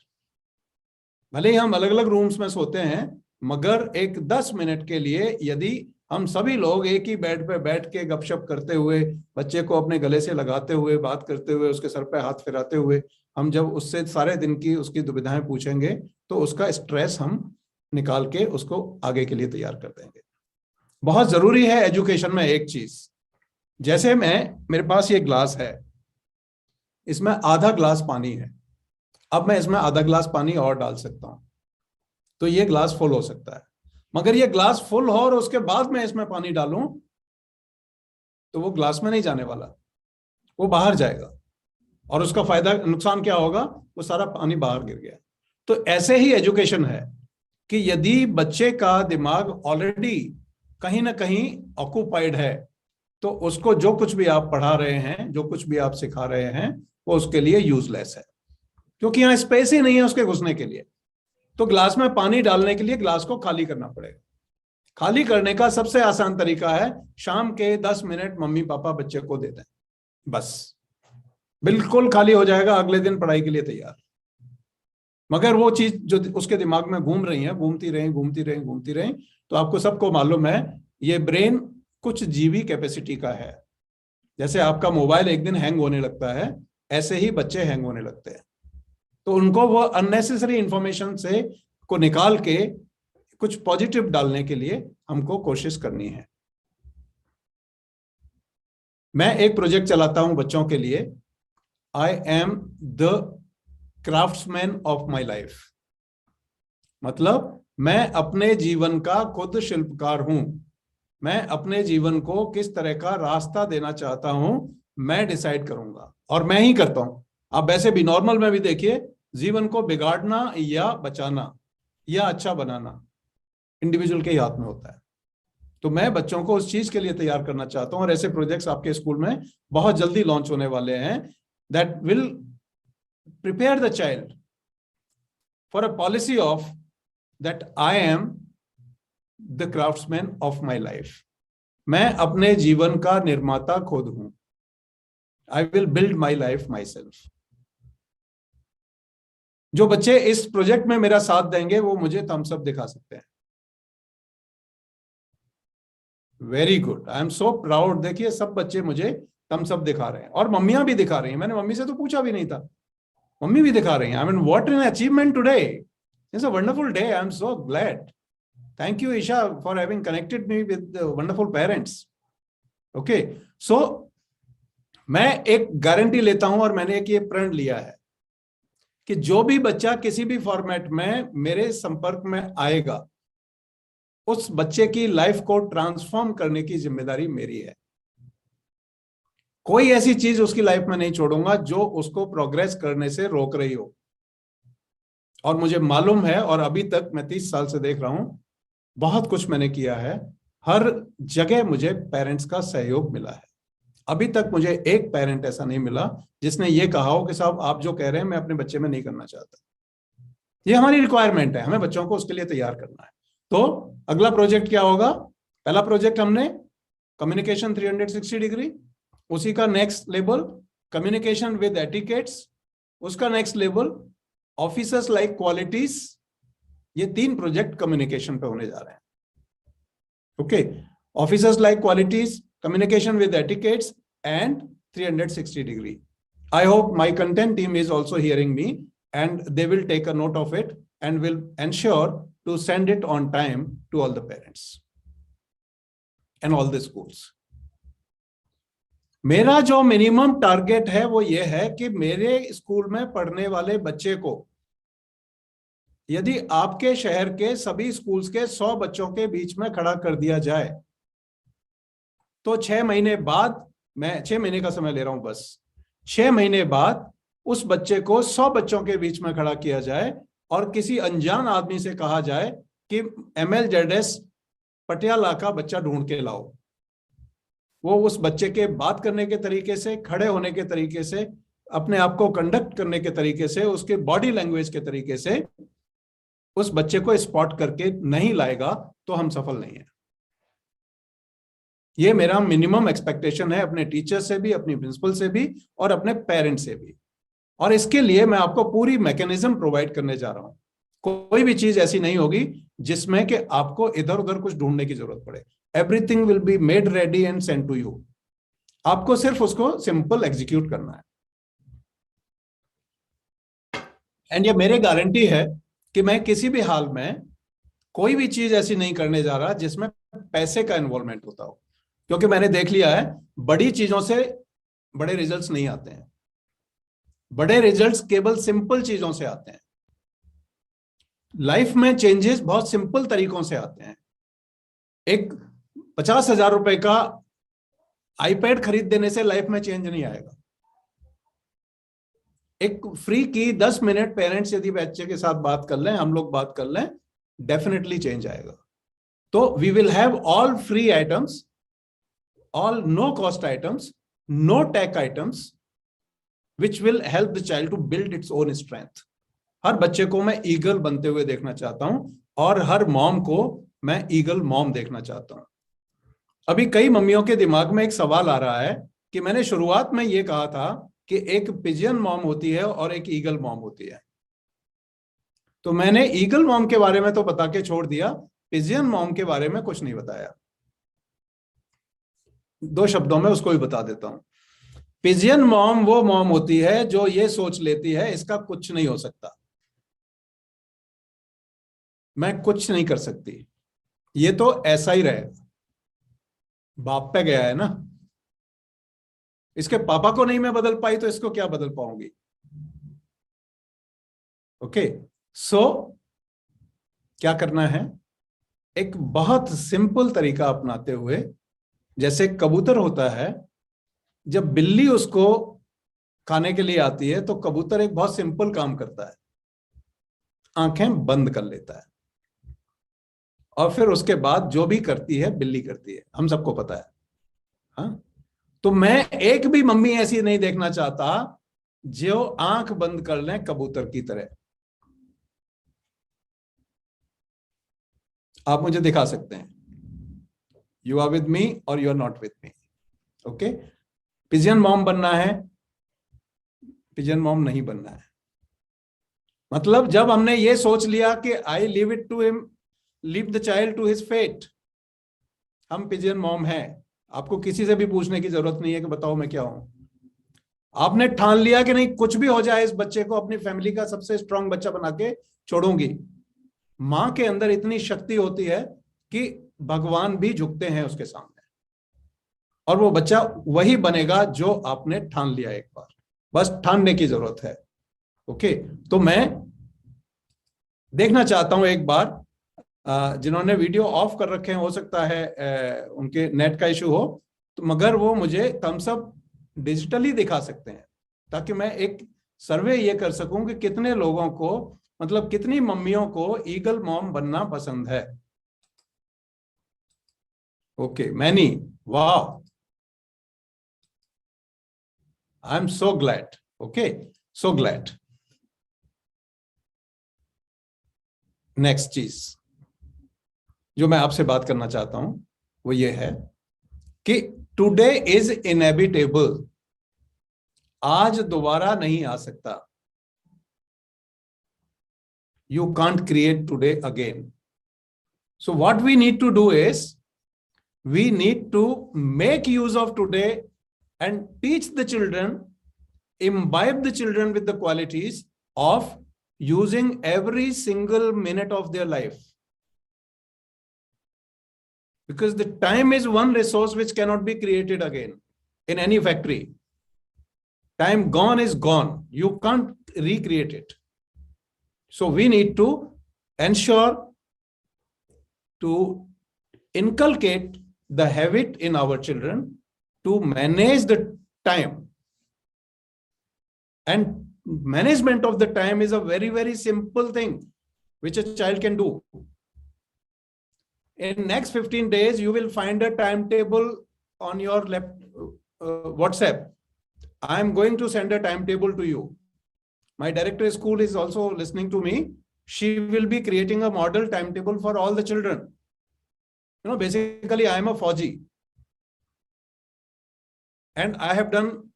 भले ही हम अलग अलग रूम्स में सोते हैं, मगर एक 10 मिनट के लिए यदि हम सभी लोग एक ही बेड पे बैठ के गपशप करते हुए, बच्चे को अपने गले से लगाते हुए, बात करते हुए, उसके सर पे हाथ फिराते हुए, हम जब उससे सारे दिन की उसकी दुविधाएं पूछेंगे, तो उसका स्ट्रेस हम निकाल के उसको आगे के लिए तैयार कर देंगे। बहुत जरूरी है एजुकेशन में एक चीज, जैसे मेरे पास ये ग्लास है, इसमें आधा ग्लास पानी है, अब मैं इसमें आधा ग्लास पानी और डाल सकता हूं, तो ये ग्लास फुल हो सकता है। मगर ये ग्लास फुल हो और उसके बाद मैं इसमें पानी डालूं, तो वो ग्लास में नहीं जाने वाला, वो बाहर जाएगा, और उसका फायदा, नुकसान क्या होगा, वो सारा पानी बाहर गिर गया। तो ऐसे ही एजुकेशन है कि यदि बच्चे का दिमाग ऑलरेडी कहीं ना कहीं ऑक्यूपाइड है, तो उसको जो कुछ भी आप पढ़ा रहे हैं, जो कुछ भी आप सिखा रहे हैं, वो उसके लिए यूजलेस है, क्योंकि यहां स्पेस ही नहीं है उसके घुसने के लिए। तो ग्लास में पानी डालने के लिए ग्लास को खाली करना पड़ेगा। खाली करने का सबसे आसान तरीका है, शाम के 10 मिनट मम्मी पापा बच्चे को दे दें, बस बिल्कुल खाली हो जाएगा, अगले दिन पढ़ाई के लिए तैयार। मगर वो चीज जो उसके दिमाग में घूम रही है, घूमती रही, तो आपको सबको मालूम है, ये ब्रेन कुछ जीबी कैपेसिटी का है। जैसे आपका मोबाइल एक दिन हैंग होने लगता है, ऐसे ही बच्चे हैंग होने लगते हैं। तो उनको वो अननेसेसरी इंफॉर्मेशन से को निकाल के कुछ पॉजिटिव डालने के लिए हमको कोशिश करनी है। मैं एक प्रोजेक्ट चलाता हूं बच्चों के लिए, I am the craftsman of my life. मतलब मैं अपने जीवन का खुद शिल्पकार हूं। मैं अपने जीवन को किस तरह का रास्ता देना चाहता हूं, मैं डिसाइड करूंगा, और मैं ही करता हूं। आप वैसे भी नॉर्मल में भी देखिए, जीवन को बिगाड़ना या बचाना या अच्छा बनाना इंडिविजुअल के ही हाथ में होता है। तो मैं बच्चों को उस चीज के लिए तैयार करना चाहता हूं, और ऐसे प्रोजेक्ट्स आपके स्कूल में बहुत जल्दी लॉन्च होने वाले हैं, that will prepare the child for a policy of that I am the craftsman of my life. मैं अपने जीवन का निर्माता खुद हूं। I will build my life my self. जो बच्चे इस प्रोजेक्ट में मेरा साथ देंगे, वो मुझे थम्स अप दिखा सकते हैं। Very good, I am so proud. देखिए सब बच्चे मुझे थम्स अप दिखा रहे हैं, और मम्मियां भी दिखा रही हैं। मैंने मम्मी से तो पूछा भी नहीं था, मम्मी भी दिखा रही हैं। I mean what an achievement today, it's a wonderful day, I am so glad. Thank you, Isha, for having connected me with wonderful parents. Okay, so मैं एक गारंटी लेता हूं, और मैंने एक ये प्रण लिया है कि जो भी बच्चा किसी भी फॉर्मेट में मेरे संपर्क में आएगा, उस बच्चे की लाइफ को ट्रांसफॉर्म करने की जिम्मेदारी मेरी है। कोई ऐसी चीज उसकी लाइफ में नहीं छोड़ूंगा जो उसको प्रोग्रेस करने से रोक रही हो। और मुझे मालूम है, और अभी तक मैं 30 साल से देख रहा हूं, बहुत कुछ मैंने किया है, हर जगह मुझे पेरेंट्स का सहयोग मिला है। अभी तक मुझे एक पेरेंट ऐसा नहीं मिला जिसने ये कहा हो कि साहब आप जो कह रहे हैं मैं अपने बच्चे में नहीं करना चाहता। ये हमारी रिक्वायरमेंट है, हमें बच्चों को उसके लिए तैयार करना है। तो अगला प्रोजेक्ट क्या होगा? पहला प्रोजेक्ट हमने कम्युनिकेशन 360 डिग्री, उसी का next level communication with etiquettes, उसका next level officers like qualities. ये 3 प्रोजेक्ट कम्युनिकेशन पे होने जा रहे हैं। Okay, officers like qualities, communication with etiquettes, and 360 degree. I hope my content team is also hearing me and they will take a note of it and will ensure to send it on time to all the parents and all the schools. मेरा जो minimum target है वो ये है कि मेरे school में पढ़ने वाले बच्चे को, यदि आपके शहर के सभी स्कूल्स के 100 बच्चों के बीच में खड़ा कर दिया जाए तो 6 महीने बाद, मैं 6 महीने का समय ले रहा हूं बस, 6 महीने बाद उस बच्चे को 100 बच्चों के बीच में खड़ा किया जाए और किसी अनजान आदमी से कहा जाए कि MLZS पटियाला का बच्चा ढूंढ के लाओ। वो उस बच्चे के बात करने के तरीके से, खड़े होने के तरीके से, अपने आप को कंडक्ट करने के तरीके से, उसके बॉडी लैंग्वेज के तरीके से उस बच्चे को स्पॉट करके नहीं लाएगा तो हम सफल नहीं है। ये मेरा मिनिमम एक्सपेक्टेशन है अपने टीचर से भी, अपनी प्रिंसिपल से भी और अपने पेरेंट्स से भी। और इसके लिए मैं आपको पूरी मैकेनिज्म प्रोवाइड करने जा रहा हूं। कोई भी चीज ऐसी नहीं होगी जिसमें कि आपको इधर उधर कुछ ढूंढने की जरूरत पड़े। Everything will be made ready and send to you. आपको सिर्फ उसको सिंपल एग्जीक्यूट करना है। एंड ये मेरी गारंटी है कि मैं किसी भी हाल में कोई भी चीज ऐसी नहीं करने जा रहा जिसमें पैसे का इन्वॉल्वमेंट होता हो, क्योंकि मैंने देख लिया है बड़ी चीजों से बड़े रिजल्ट्स नहीं आते हैं। बड़े रिजल्ट्स केवल सिंपल चीजों से आते हैं। लाइफ में चेंजेस बहुत सिंपल तरीकों से आते हैं। एक 50,000 रुपए का आईपैड खरीद देने से लाइफ में चेंज नहीं आएगा। एक फ्री की 10 मिनट पेरेंट्स यदि बच्चे के साथ बात कर लें, हम लोग बात कर लें, डेफिनेटली चेंज आएगा। तो we will have all free items, all no cost items, no tech items, which will help the child to build its own strength. हर बच्चे को मैं ईगल बनते हुए देखना चाहता हूं और हर मॉम को मैं ईगल मॉम देखना चाहता हूं। अभी कई मम्मियों के दिमाग में एक सवाल आ रहा है कि मैंने शुरुआत में ये कहा था कि एक पिजियन मॉम होती है और एक ईगल मॉम होती है। तो मैंने ईगल मॉम के बारे में तो बता के छोड़ दिया, पिजियन मॉम के बारे में कुछ नहीं बताया। 2 शब्दों में उसको भी बता देता हूं। पिजियन मॉम वो मॉम होती है जो ये सोच लेती है इसका कुछ नहीं हो सकता, मैं कुछ नहीं कर सकती, ये तो ऐसा ही रहेगा। बाप पे गया है ना, इसके पापा को नहीं मैं बदल पाई तो इसको क्या बदल पाऊंगी। ओके, सो क्या करना है, एक बहुत सिंपल तरीका अपनाते हुए, जैसे कबूतर होता है, जब बिल्ली उसको खाने के लिए आती है तो कबूतर एक बहुत सिंपल काम करता है, आंखें बंद कर लेता है और फिर उसके बाद जो भी करती है बिल्ली करती है, हम सबको पता है। हाँ, तो मैं एक भी मम्मी ऐसी नहीं देखना चाहता जो आंख बंद कर लें कबूतर की तरह। आप मुझे दिखा सकते हैं, यू आर विद मी और you are not with me. Okay, pigeon mom बनना है, पिजियन मॉम नहीं बनना है। मतलब जब हमने ये सोच लिया कि I leave it to him, leave the child to his fate, हम पिजियन मॉम हैं। आपको किसी से भी पूछने की जरूरत नहीं है कि बताओ मैं क्या हूं। आपने ठान लिया कि नहीं, कुछ भी हो जाए इस बच्चे को अपनी फैमिली का सबसे स्ट्रांग बच्चा बना के छोड़ूंगी। मां के अंदर इतनी शक्ति होती है कि भगवान भी झुकते हैं उसके सामने, और वो बच्चा वही बनेगा जो आपने ठान लिया एक बार। बस ठानने की जरूरत है। ओके, तो मैं देखना चाहता हूं एक बार, जिन्होंने वीडियो ऑफ कर रखे हैं, हो सकता है उनके नेट का इशू हो, तो मगर वो मुझे थम्स अप डिजिटली दिखा सकते हैं, ताकि मैं एक सर्वे ये कर सकूं कि कितने लोगों को, मतलब कितनी मम्मियों को ईगल मॉम बनना पसंद है। ओके, मैनी, वाह, आई am so glad. Okay, so glad. Next चीज जो मैं आपसे बात करना चाहता हूं वो ये है कि टुडे इज इनएविटेबल, आज दोबारा नहीं आ सकता। You can't create today again. So what we need to do is, we need to make use of today and teach the children, imbibe the children with the qualities of using every single minute of their life. Because the time is one resource which cannot be created again in any factory. Time gone is gone. You can't recreate it. So we need to ensure to inculcate the habit in our children to manage the time. And management of the time is a very, very simple thing which a child can do. In next 15 days, you will find a timetable on your WhatsApp. I am going to send a timetable to you. My director school is also listening to me. She will be creating a model timetable for all the children. You know, basically, I am a Fauji. And I have done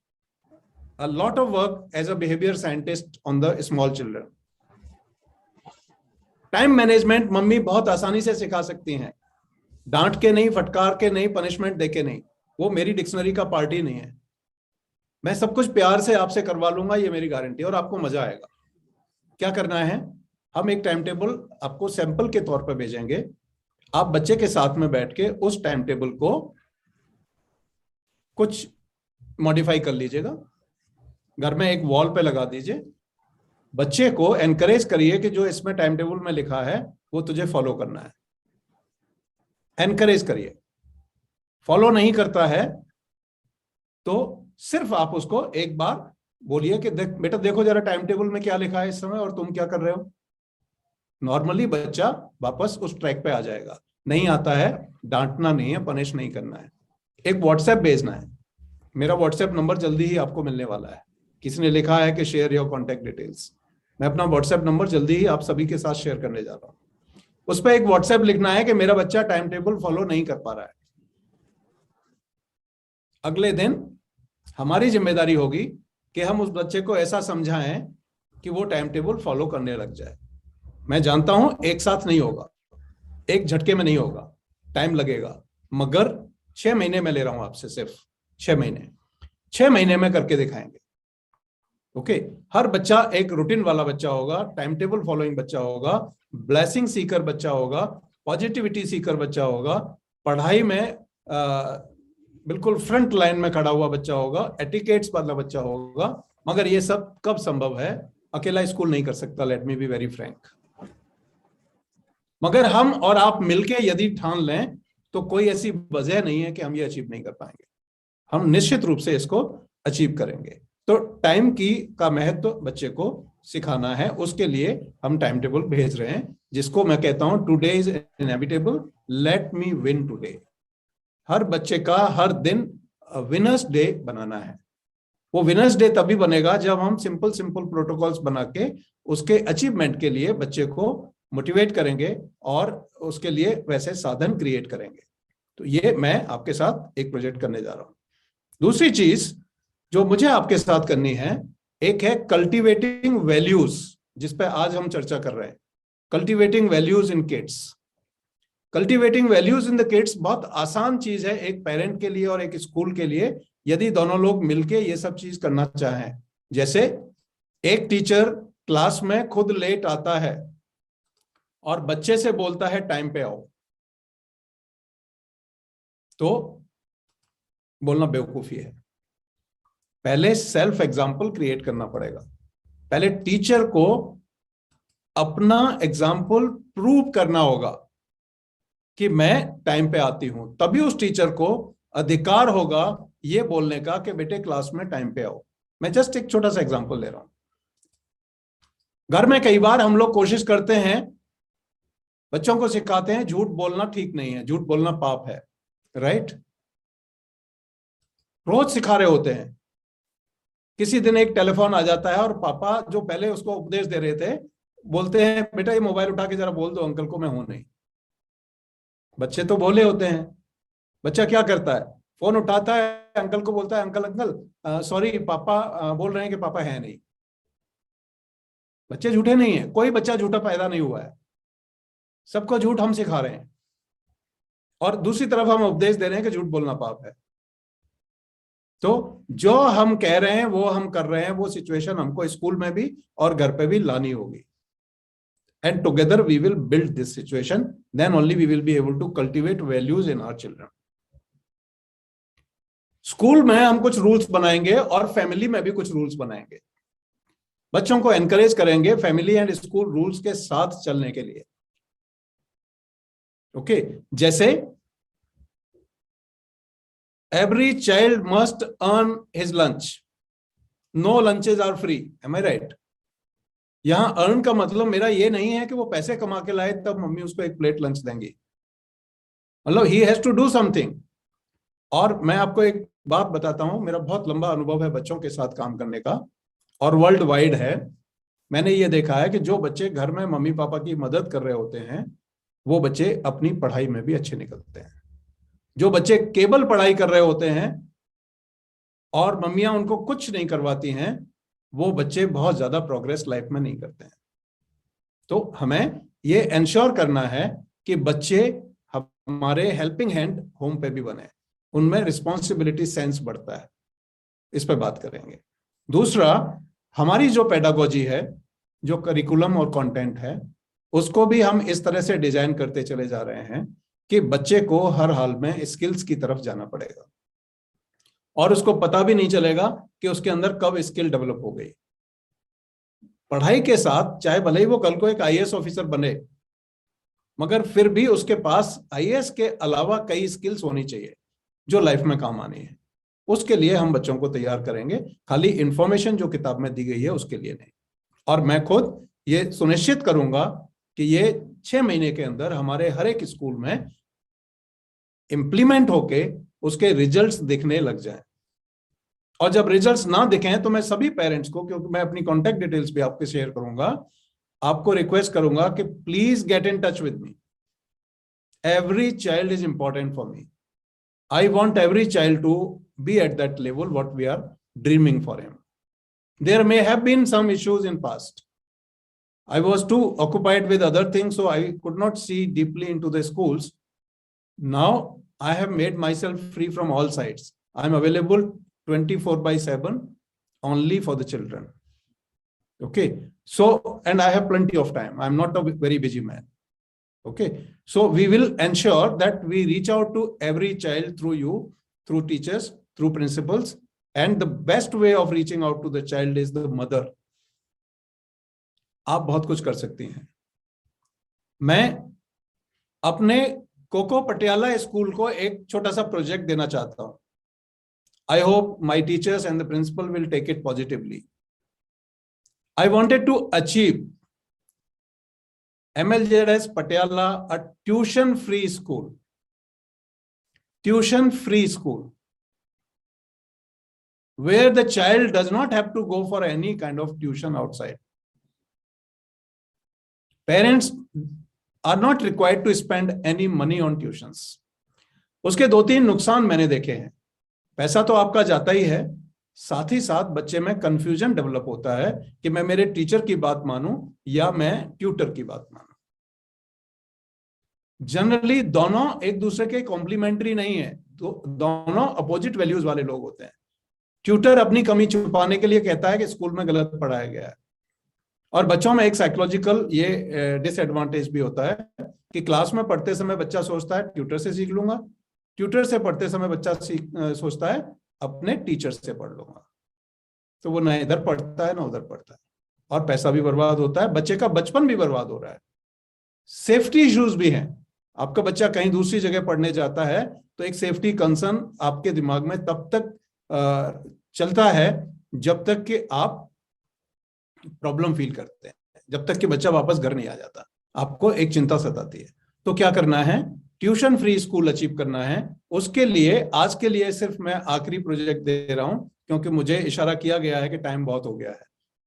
a lot of work as a behavior scientist on the small children. Time management mummy बहुत आसानी से सिखा सकती हैं, डांट के नहीं, फटकार के नहीं, पनिशमेंट दे के नहीं। वो मेरी डिक्शनरी का पार्ट ही नहीं है। मैं सब कुछ प्यार से आपसे करवा लूंगा, ये मेरी गारंटी, और आपको मजा आएगा। क्या करना है, हम एक टाइम टेबल आपको सैंपल के तौर पर भेजेंगे। आप बच्चे के साथ में बैठ के उस टाइम टेबल को कुछ मॉडिफाई कर लीजिएगा, घर में एक वॉल पे लगा दीजिए। बच्चे को एनकरेज करिए कि जो इसमें टाइम टेबल में लिखा है वो तुझे फॉलो करना है। एनकरेज करिए। फॉलो नहीं करता है तो सिर्फ आप उसको एक बार बोलिए कि देख बेटा, देखो जरा टाइम टेबल में क्या लिखा है इस समय और तुम क्या कर रहे हो। नॉर्मली बच्चा वापस उस ट्रैक पे आ जाएगा। नहीं आता है, डांटना नहीं है, पनिश नहीं करना है, एक व्हाट्सएप भेजना है। मेरा व्हाट्सएप नंबर जल्दी ही आपको मिलने वाला है। किसी ने लिखा है कि शेयर योर कॉन्टैक्ट डिटेल्स, मैं अपना व्हाट्सएप नंबर जल्दी ही आप सभी के साथ शेयर करने जा रहा हूं। उस पर एक व्हाट्सएप लिखना है कि मेरा बच्चा टाइम टेबल फॉलो नहीं कर पा रहा है। अगले दिन हमारी जिम्मेदारी होगी कि हम उस बच्चे को ऐसा समझाएं कि वो टाइम टेबल फॉलो करने लग जाए। मैं जानता हूं एक साथ नहीं होगा, एक झटके में नहीं होगा, टाइम लगेगा, मगर 6 महीने में ले रहा हूं आपसे, सिर्फ 6 महीने। 6 महीने में करके दिखाएंगे। ओके, हर बच्चा एक रूटीन वाला बच्चा होगा, टाइम टेबल फॉलोइंग बच्चा होगा, ब्लेसिंग सीकर बच्चा होगा, पॉजिटिविटी सीकर बच्चा होगा, पढ़ाई में बिल्कुल फ्रंट लाइन में खड़ा हुआ बच्चा होगा, एटिकेट्स वाला बच्चा होगा। मगर ये सब कब संभव है? अकेला स्कूल नहीं कर सकता, let me be very Frank. मगर हम और आप मिलके यदि ठान लें तो कोई ऐसी वजह नहीं है कि हम ये अचीव नहीं कर पाएंगे। हम निश्चित रूप से इसको अचीव करेंगे। तो टाइम की का महत्व बच्चे को सिखाना है, उसके लिए हम टाइम टेबल भेज रहे हैं, जिसको मैं कहता हूं today is inevitable, let me win today. हर बच्चे का हर दिन विनर्स डे बनाना है। वो विनर्स डे तभी बनेगा जब हम सिंपल प्रोटोकॉल्स बना के उसके अचीवमेंट के लिए बच्चे को मोटिवेट करेंगे और उसके लिए वैसे साधन क्रिएट करेंगे। तो ये मैं आपके साथ एक प्रोजेक्ट करने जा रहा हूं। दूसरी चीज जो मुझे आपके साथ करनी है, एक है कल्टिवेटिंग वैल्यूज, जिस पे आज हम चर्चा कर रहे हैं। Cultivating values in kids. Cultivating values in the kids बहुत आसान चीज है एक पेरेंट के लिए और एक स्कूल के लिए, यदि दोनों लोग मिलके ये सब चीज करना चाहें। जैसे एक टीचर क्लास में खुद लेट आता है और बच्चे से बोलता है टाइम पे आओ, तो बोलना बेवकूफी है। पहले सेल्फ एग्जाम्पल क्रिएट करना पड़ेगा। पहले टीचर को अपना एग्जाम्पल प्रूव करना होगा कि मैं टाइम पे आती हूं, तभी उस टीचर को अधिकार होगा ये बोलने का कि बेटे क्लास में टाइम पे आओ। मैं जस्ट एक छोटा सा एग्जांपल ले रहा हूं। घर में कई बार हम लोग कोशिश करते हैं, बच्चों को सिखाते हैं झूठ बोलना ठीक नहीं है, झूठ बोलना पाप है, राइट? रोज सिखा रहे होते हैं। किसी दिन एक टेलीफोन आ जाता है और पापा जो पहले उसको उपदेश दे रहे थे बोलते हैं बेटा ये मोबाइल उठा के जरा बोल दो अंकल को मैं हूं नहीं। बच्चे तो भोले होते हैं। बच्चा क्या करता है, फोन उठाता है, अंकल को बोलता है अंकल अंकल सॉरी पापा बोल रहे हैं कि पापा है नहीं। बच्चे झूठे नहीं है, कोई बच्चा झूठा पैदा नहीं हुआ है, सबको झूठ हम सिखा रहे हैं और दूसरी तरफ हम उपदेश दे रहे हैं कि झूठ बोलना पाप है। तो जो हम कह रहे हैं वो हम कर रहे हैं, वो सिचुएशन हमको स्कूल में भी और घर पे भी लानी होगी। And together we will build this situation, then only we will be able to cultivate values in our children. School में हम कुछ रूल्स बनाएंगे और फैमिली में भी कुछ रूल्स बनाएंगे। बच्चों को एनकरेज करेंगे फैमिली एंड स्कूल रूल्स के साथ चलने के लिए। ओके, जैसे every child must earn his lunch, no lunches are free, am I right? यहां अर्न का मतलब मेरा ये नहीं है कि वो पैसे कमा के लाए तब मम्मी उसको एक प्लेट लंच देंगी, मतलब he has to do something. और मैं आपको एक बात बताता हूं, मेरा बहुत लंबा अनुभव है बच्चों के साथ काम करने का और वर्ल्ड वाइड है। मैंने ये देखा है कि जो बच्चे घर में मम्मी पापा की मदद कर रहे होते हैं वो बच्चे अपनी पढ़ाई में भी अच्छे निकलते हैं। जो बच्चे केवल पढ़ाई कर रहे होते हैं और मम्मियां उनको कुछ नहीं करवाती हैं, वो बच्चे बहुत ज्यादा प्रोग्रेस लाइफ में नहीं करते हैं। तो हमें ये एंश्योर करना है कि बच्चे हमारे हेल्पिंग हैंड होम पे भी बने, उनमें रिस्पॉन्सिबिलिटी सेंस बढ़ता है। इस पे बात करेंगे। दूसरा, हमारी जो पेडागोजी है, जो करिकुलम और कंटेंट है, उसको भी हम इस तरह से डिजाइन करते चले जा रहे हैं कि बच्चे को हर हाल में स्किल्स की तरफ जाना पड़ेगा और उसको पता भी नहीं चलेगा कि उसके अंदर कब स्किल डेवलप हो गई। पढ़ाई के साथ चाहे भले ही वो कल को एक आईएएस ऑफिसर बने, मगर फिर भी उसके पास आईएएस के अलावा कई स्किल्स होनी चाहिए जो लाइफ में काम आनी है। उसके लिए हम बच्चों को तैयार करेंगे, खाली इंफॉर्मेशन जो किताब में दी गई है उसके लिए नहीं। और मैं खुद ये सुनिश्चित करूंगा कि ये 6 महीने के अंदर हमारे हर एक स्कूल में इंप्लीमेंट होके उसके रिजल्ट्स दिखने लग जाएं। और जब रिजल्ट्स ना दिखें तो मैं सभी पेरेंट्स को, क्योंकि मैं अपनी कॉन्टेक्ट डिटेल्स भी आपके शेयर करूंगा, आपको रिक्वेस्ट करूंगा कि please get in touch with me. Every child is important for me. I want every child to be at that level what we are dreaming for him. There may have been some issues in past. I was too occupied with other things, so I could not see deeply into the schools. Now I have made myself free from all sides. I am available 24/7 only for the children. Okay, so and I have plenty of time. I am not a very busy man. Okay, so we will ensure that we reach out to every child through you, through teachers, through principals, and the best way of reaching out to the child is the mother. आप बहुत कुछ कर सकती हैं। मैं अपने cocoa Patiala school को एक छोटा सा प्रोजेक्ट देना चाहता हूं। I hope my teachers and the principal will take it positively. I wanted to achieve MLZS Patiala a tuition-free school. Tuition-free school where the child does not have to go for any kind of tuition outside. Parents are not required to spend any money on tuitions. उसके 2-3 नुकसान मैंने देखे हैं। पैसा तो आपका जाता ही है, साथ ही साथ बच्चे में कंफ्यूजन डेवलप होता है कि मैं मेरे टीचर की बात मानूं या मैं ट्यूटर की बात मानूं। जनरली दोनों एक दूसरे के कॉम्प्लीमेंट्री नहीं है, तो दोनों अपोजिट वैल्यूज वाले लोग होते हैं। ट्यूटर अपनी कमी छुपाने के लिए कहता है कि स्कूल में गलत पढ़ाया गया है, और बच्चों में एक साइकोलॉजिकल ये डिसएडवांटेज भी होता है कि क्लास में पढ़ते समय बच्चा सोचता है ट्यूटर से सीख लूंगा, ट्यूटर से पढ़ते समय बच्चा सोचता है अपने टीचर से पढ़ लूंगा। तो वो ना इधर पढ़ता है ना उधर पढ़ता है, और पैसा भी बर्बाद होता है, बच्चे का बचपन भी बर्बाद हो रहा है। सेफ्टी इश्यूज भी हैं। आपका बच्चा कहीं दूसरी जगह पढ़ने जाता है तो एक सेफ्टी कंसर्न आपके दिमाग में तब तक चलता है जब तक कि आप प्रॉब्लम फील करते हैं, जब तक कि बच्चा वापस घर नहीं आ जाता, आपको एक चिंता सताती है। तो क्या करना है, ट्यूशन फ्री स्कूल अचीव करना है। उसके लिए आज के लिए सिर्फ मैं आखिरी प्रोजेक्ट दे रहा हूं क्योंकि मुझे इशारा किया गया है कि टाइम बहुत हो गया है।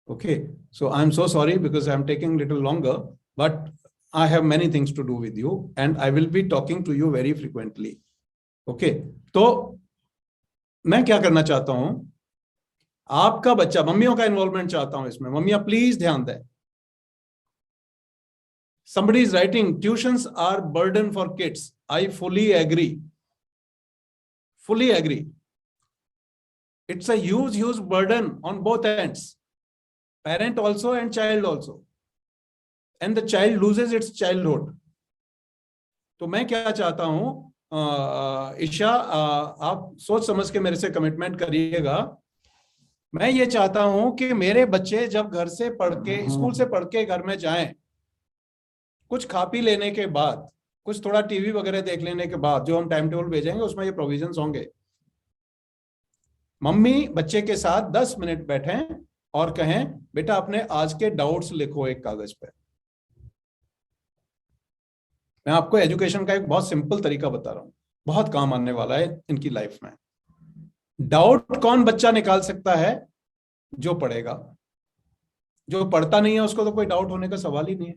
Okay, so I am so sorry because I am taking little longer, but I have many things to do with you and I will be talking to you very frequently. Okay, तो मैं क्या करना चाहता हूं, आपका बच्चा, मम्मियों का involvement चाहता हूं इसमें। मम्मियां प्लीज ध्यान दें। Somebody is writing, tuitions are burden for kids. I fully agree. Fully agree. It's a huge burden on both ends, parent also and child also. And the child loses its childhood. तो मैं क्या चाहता हूं, ईशा, आप सोच समझ के मेरे से कमिटमेंट करिएगा। मैं ये चाहता हूं कि मेरे बच्चे जब घर से पढ़ के, स्कूल से पढ़ के घर में जाएं, कुछ खा पी लेने के बाद, कुछ थोड़ा टीवी वगैरह देख लेने के बाद जो हम टाइम टेबल भेजेंगे उसमें ये प्रोविजंस होंगे। मम्मी बच्चे के साथ 10 मिनट बैठें और कहें, बेटा अपने आज के डाउट्स लिखो एक कागज पे। मैं आपको एजुकेशन का एक बहुत सिंपल तरीका बता रहा हूं, बहुत काम आने वाला है इनकी लाइफ में। डाउट कौन बच्चा निकाल सकता है? जो पढ़ेगा। जो पढ़ता नहीं है उसको तो कोई डाउट होने का सवाल ही नहीं है।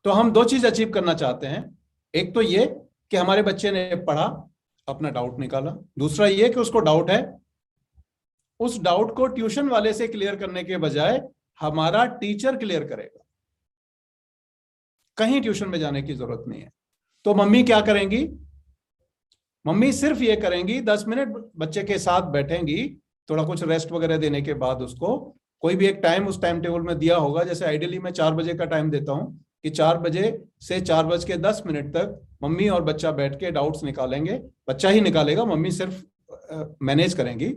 तो हम दो चीज अचीव करना चाहते हैं, एक तो ये कि हमारे बच्चे ने पढ़ा, अपना डाउट निकाला। दूसरा ये कि उसको डाउट है, उस डाउट को ट्यूशन वाले से क्लियर करने के बजाय हमारा टीचर क्लियर करेगा, कहीं ट्यूशन में जाने की जरूरत नहीं है। तो मम्मी क्या करेंगी? मम्मी सिर्फ ये करेंगी, 10 मिनट बच्चे के साथ बैठेंगी, थोड़ा कुछ रेस्ट वगैरह देने के बाद उसको कोई भी एक टाइम उस टाइम टेबल में दिया होगा। जैसे आइडियली मैं 4 बजे का टाइम देता हूं कि 4 बजे से 4:10 तक मम्मी और बच्चा बैठ के डाउट्स निकालेंगे। बच्चा ही निकालेगा, मम्मी सिर्फ मैनेज करेंगी।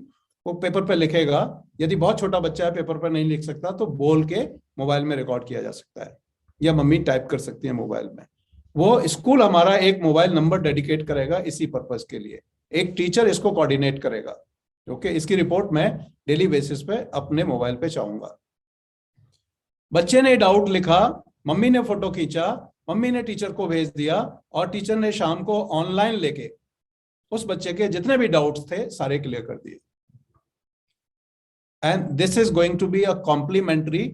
वो पेपर पे लिखेगा, यदि बहुत छोटा बच्चा है पेपर पर नहीं लिख सकता तो बोल के मोबाइल में रिकॉर्ड किया जा सकता है, या मम्मी टाइप कर सकती है मोबाइल में। वो स्कूल हमारा एक मोबाइल नंबर डेडिकेट करेगा इसी पर्पस के लिए, एक टीचर इसको कोऑर्डिनेट करेगा। ओके, इसकी रिपोर्ट मैं डेली बेसिस पे अपने मोबाइल पे चाहूंगा। बच्चे ने डाउट लिखा, मम्मी ने फोटो खींचा, मम्मी ने टीचर को भेज दिया और टीचर ने शाम को ऑनलाइन लेके उस बच्चे के जितने भी डाउट्स थे सारे क्लियर कर दिए। And this is going to be a complimentary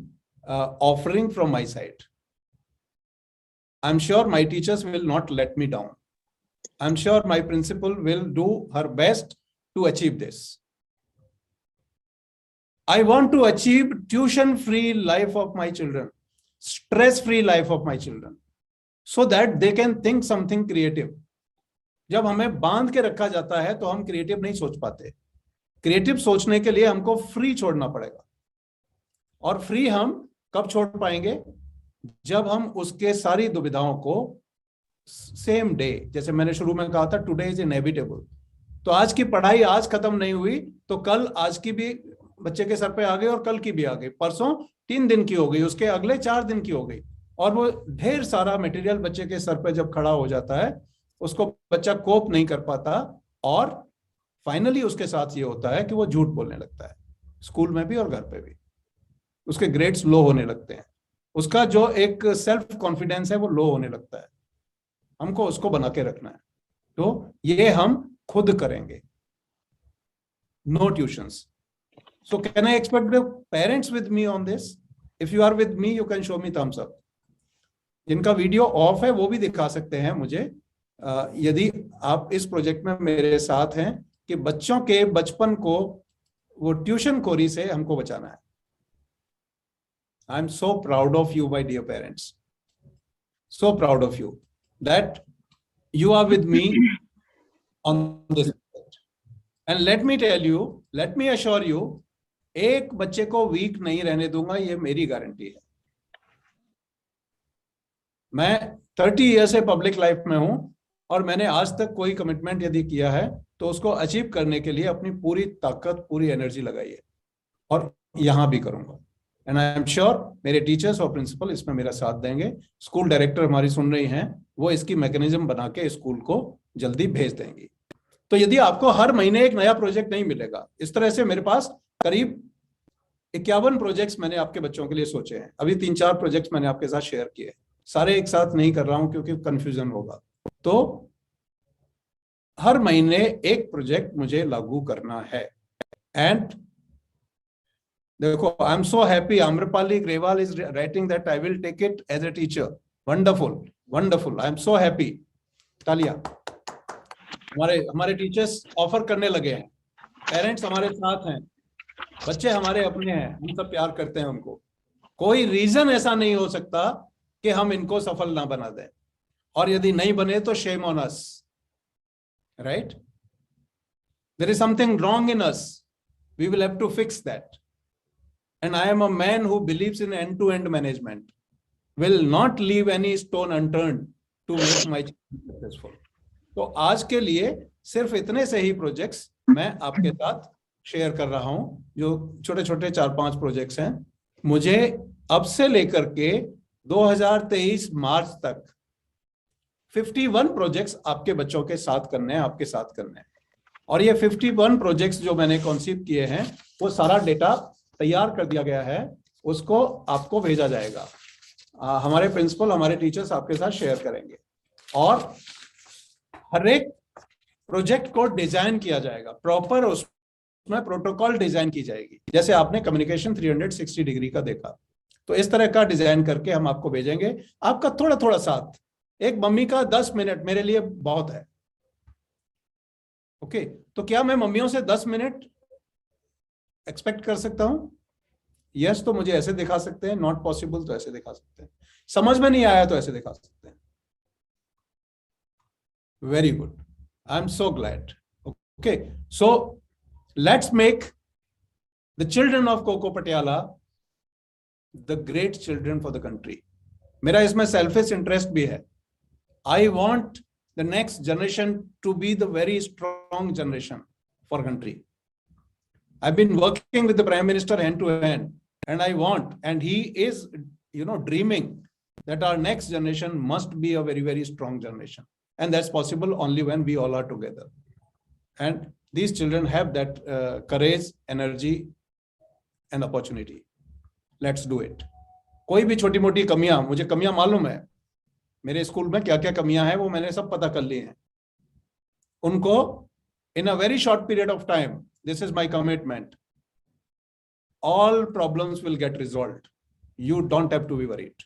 offering from my side. I'm sure my teachers will not let me down. I'm sure my principal will do her best to achieve this. I want to achieve tuition-free life of my children, stress-free life of my children, so that they can think something creative. जब हमें बांध के रखा जाता है तो हम creative नहीं सोच पाते। क्रिएटिव सोचने के लिए हमको फ्री छोड़ना पड़ेगा। और फ्री हम कब छोड़ पाएंगे? जब हम उसके सारी दुविधाओं को सेम डे, जैसे मैंने शुरू में कहा था, टुडे इज इनएविटेबल। तो आज की पढ़ाई आज खत्म नहीं हुई तो कल आज की भी बच्चे के सर पे आ गई और कल की भी आ गई, परसों 3 दिन की हो गई, उसके अगले 4 दिन की हो गई, और वो ढेर सारा मटेरियल बच्चे के सर पे जब खड़ा हो जाता है उसको बच्चा कोप नहीं कर पाता और फाइनली उसके साथ ये होता है कि वो झूठ बोलने लगता है, स्कूल में भी और घर पे भी। उसके ग्रेड्स लो होने लगते हैं, उसका जो एक सेल्फ कॉन्फिडेंस है वो लो होने लगता है। हमको उसको बना के रखना है, तो ये हम खुद करेंगे। No tuitions. So can I expect the parents with me on this? If you are with me you can show me thumbs up. जिनका वीडियो ऑफ है वो भी दिखा सकते हैं मुझे, यदि आप इस प्रोजेक्ट में मेरे साथ हैं कि बच्चों के बचपन को वो ट्यूशन खोरी से हमको बचाना है। I'm so proud of you, my dear parents. So proud of you that you are with me on this. And let me tell you, let me assure you, एक बच्चे को वीक नहीं रहने दूंगा, ये मेरी गारंटी है। मैं 30 ईयर से पब्लिक लाइफ में हूं और मैंने आज तक कोई कमिटमेंट यदि किया है तो उसको अचीव करने के लिए अपनी पूरी ताकत, पूरी एनर्जी लगाई है, और यहां भी करूंगा। एंड आई एम श्योर मेरे टीचर्स और प्रिंसिपल इसमें मेरा साथ देंगे। स्कूल डायरेक्टर हमारी सुन रही हैं, वो इसकी मैकेनिज्म बना के स्कूल को जल्दी भेज देंगी। तो यदि आपको हर महीने एक नया प्रोजेक्ट नहीं मिलेगा, इस तरह से मेरे पास करीब 51 प्रोजेक्ट्स मैंने आपके बच्चों के लिए सोचे हैं। अभी 3-4 प्रोजेक्ट्स मैंने आपके साथ शेयर किए, सारे एक साथ नहीं कर रहा हूं क्योंकि कंफ्यूजन होगा। तो हर महीने एक प्रोजेक्ट मुझे लागू करना है। एंड देखो, I am so happy, Amrapali Grewal is writing that I will take it as a teacher. Wonderful, wonderful, I am so happy. तालियां। हमारे टीचर्स ऑफर करने लगे हैं, पेरेंट्स हमारे साथ हैं, बच्चे हमारे अपने हैं, हम सब प्यार करते हैं उनको। कोई रीजन ऐसा नहीं हो सकता कि हम इनको सफल ना बना दें, और यदि नहीं बने तो shame on us, right? There is something wrong in us, we will have to fix that. And I am a man who believes in end-to-end management, will not leave any stone unturned to make my children successful. तो आज के लिए सिर्फ इतने से ही projects मैं आपके साथ शेयर कर रहा हूं, जो छोटे छोटे 4-5 प्रोजेक्ट्स हैं। मुझे अब से लेकर के 2023 मार्च तक 51 प्रोजेक्ट्स आपके बच्चों के साथ करने हैं, आपके साथ करने हैं। और ये 51 प्रोजेक्ट्स जो मैंने कॉन्सीव किए हैं, वो सारा डेटा तैयार कर दिया गया है, उसको आपको भेजा जाएगा। हमारे प्रिंसिपल, हमारे टीचर्स आपके साथ शेयर करेंगे, और हर एक प्रोजेक्ट को डिजाइन किया जाएगा प्रॉपर, उसमें प्रोटोकॉल डिजाइन की जाएगी, जैसे आपने कम्युनिकेशन 360 डिग्री का देखा। तो इस तरह का डिजाइन करके हम आपको भेजेंगे। आपका थोड़ा थोड़ा साथ, एक मम्मी का 10 मिनट मेरे लिए बहुत है। ओके, तो क्या मैं मम्मियों से 10 मिनट एक्सपेक्ट कर सकता हूं? यस, तो मुझे ऐसे दिखा सकते हैं, नॉट पॉसिबल तो ऐसे दिखा सकते हैं, समझ में नहीं आया तो ऐसे दिखा सकते हैं। Very good, I am so glad. Okay, so let's make the children of Koko Patiala the great children for the country. मेरा इसमें सेल्फिश इंटरेस्ट भी है। I want the next generation to be the very strong generation for country. I've been working with the Prime Minister hand to hand, and I want, and he is, dreaming that our next generation must be a very, very strong generation. And that's possible only when we all are together. And these children have that courage, energy, and opportunity. Let's do it. कोई भी छोटी मोटी कमियां, मुझे कमियां मालूम है, मेरे स्कूल में क्या क्या कमियां हैं वो मैंने सब पता कर ली हैं। उनको in a very short period of time, this is my commitment, all problems will get resolved. You don't have to be worried,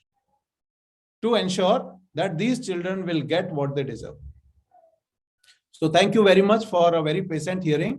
to ensure that these children will get what they deserve. So thank you very much for a very patient hearing.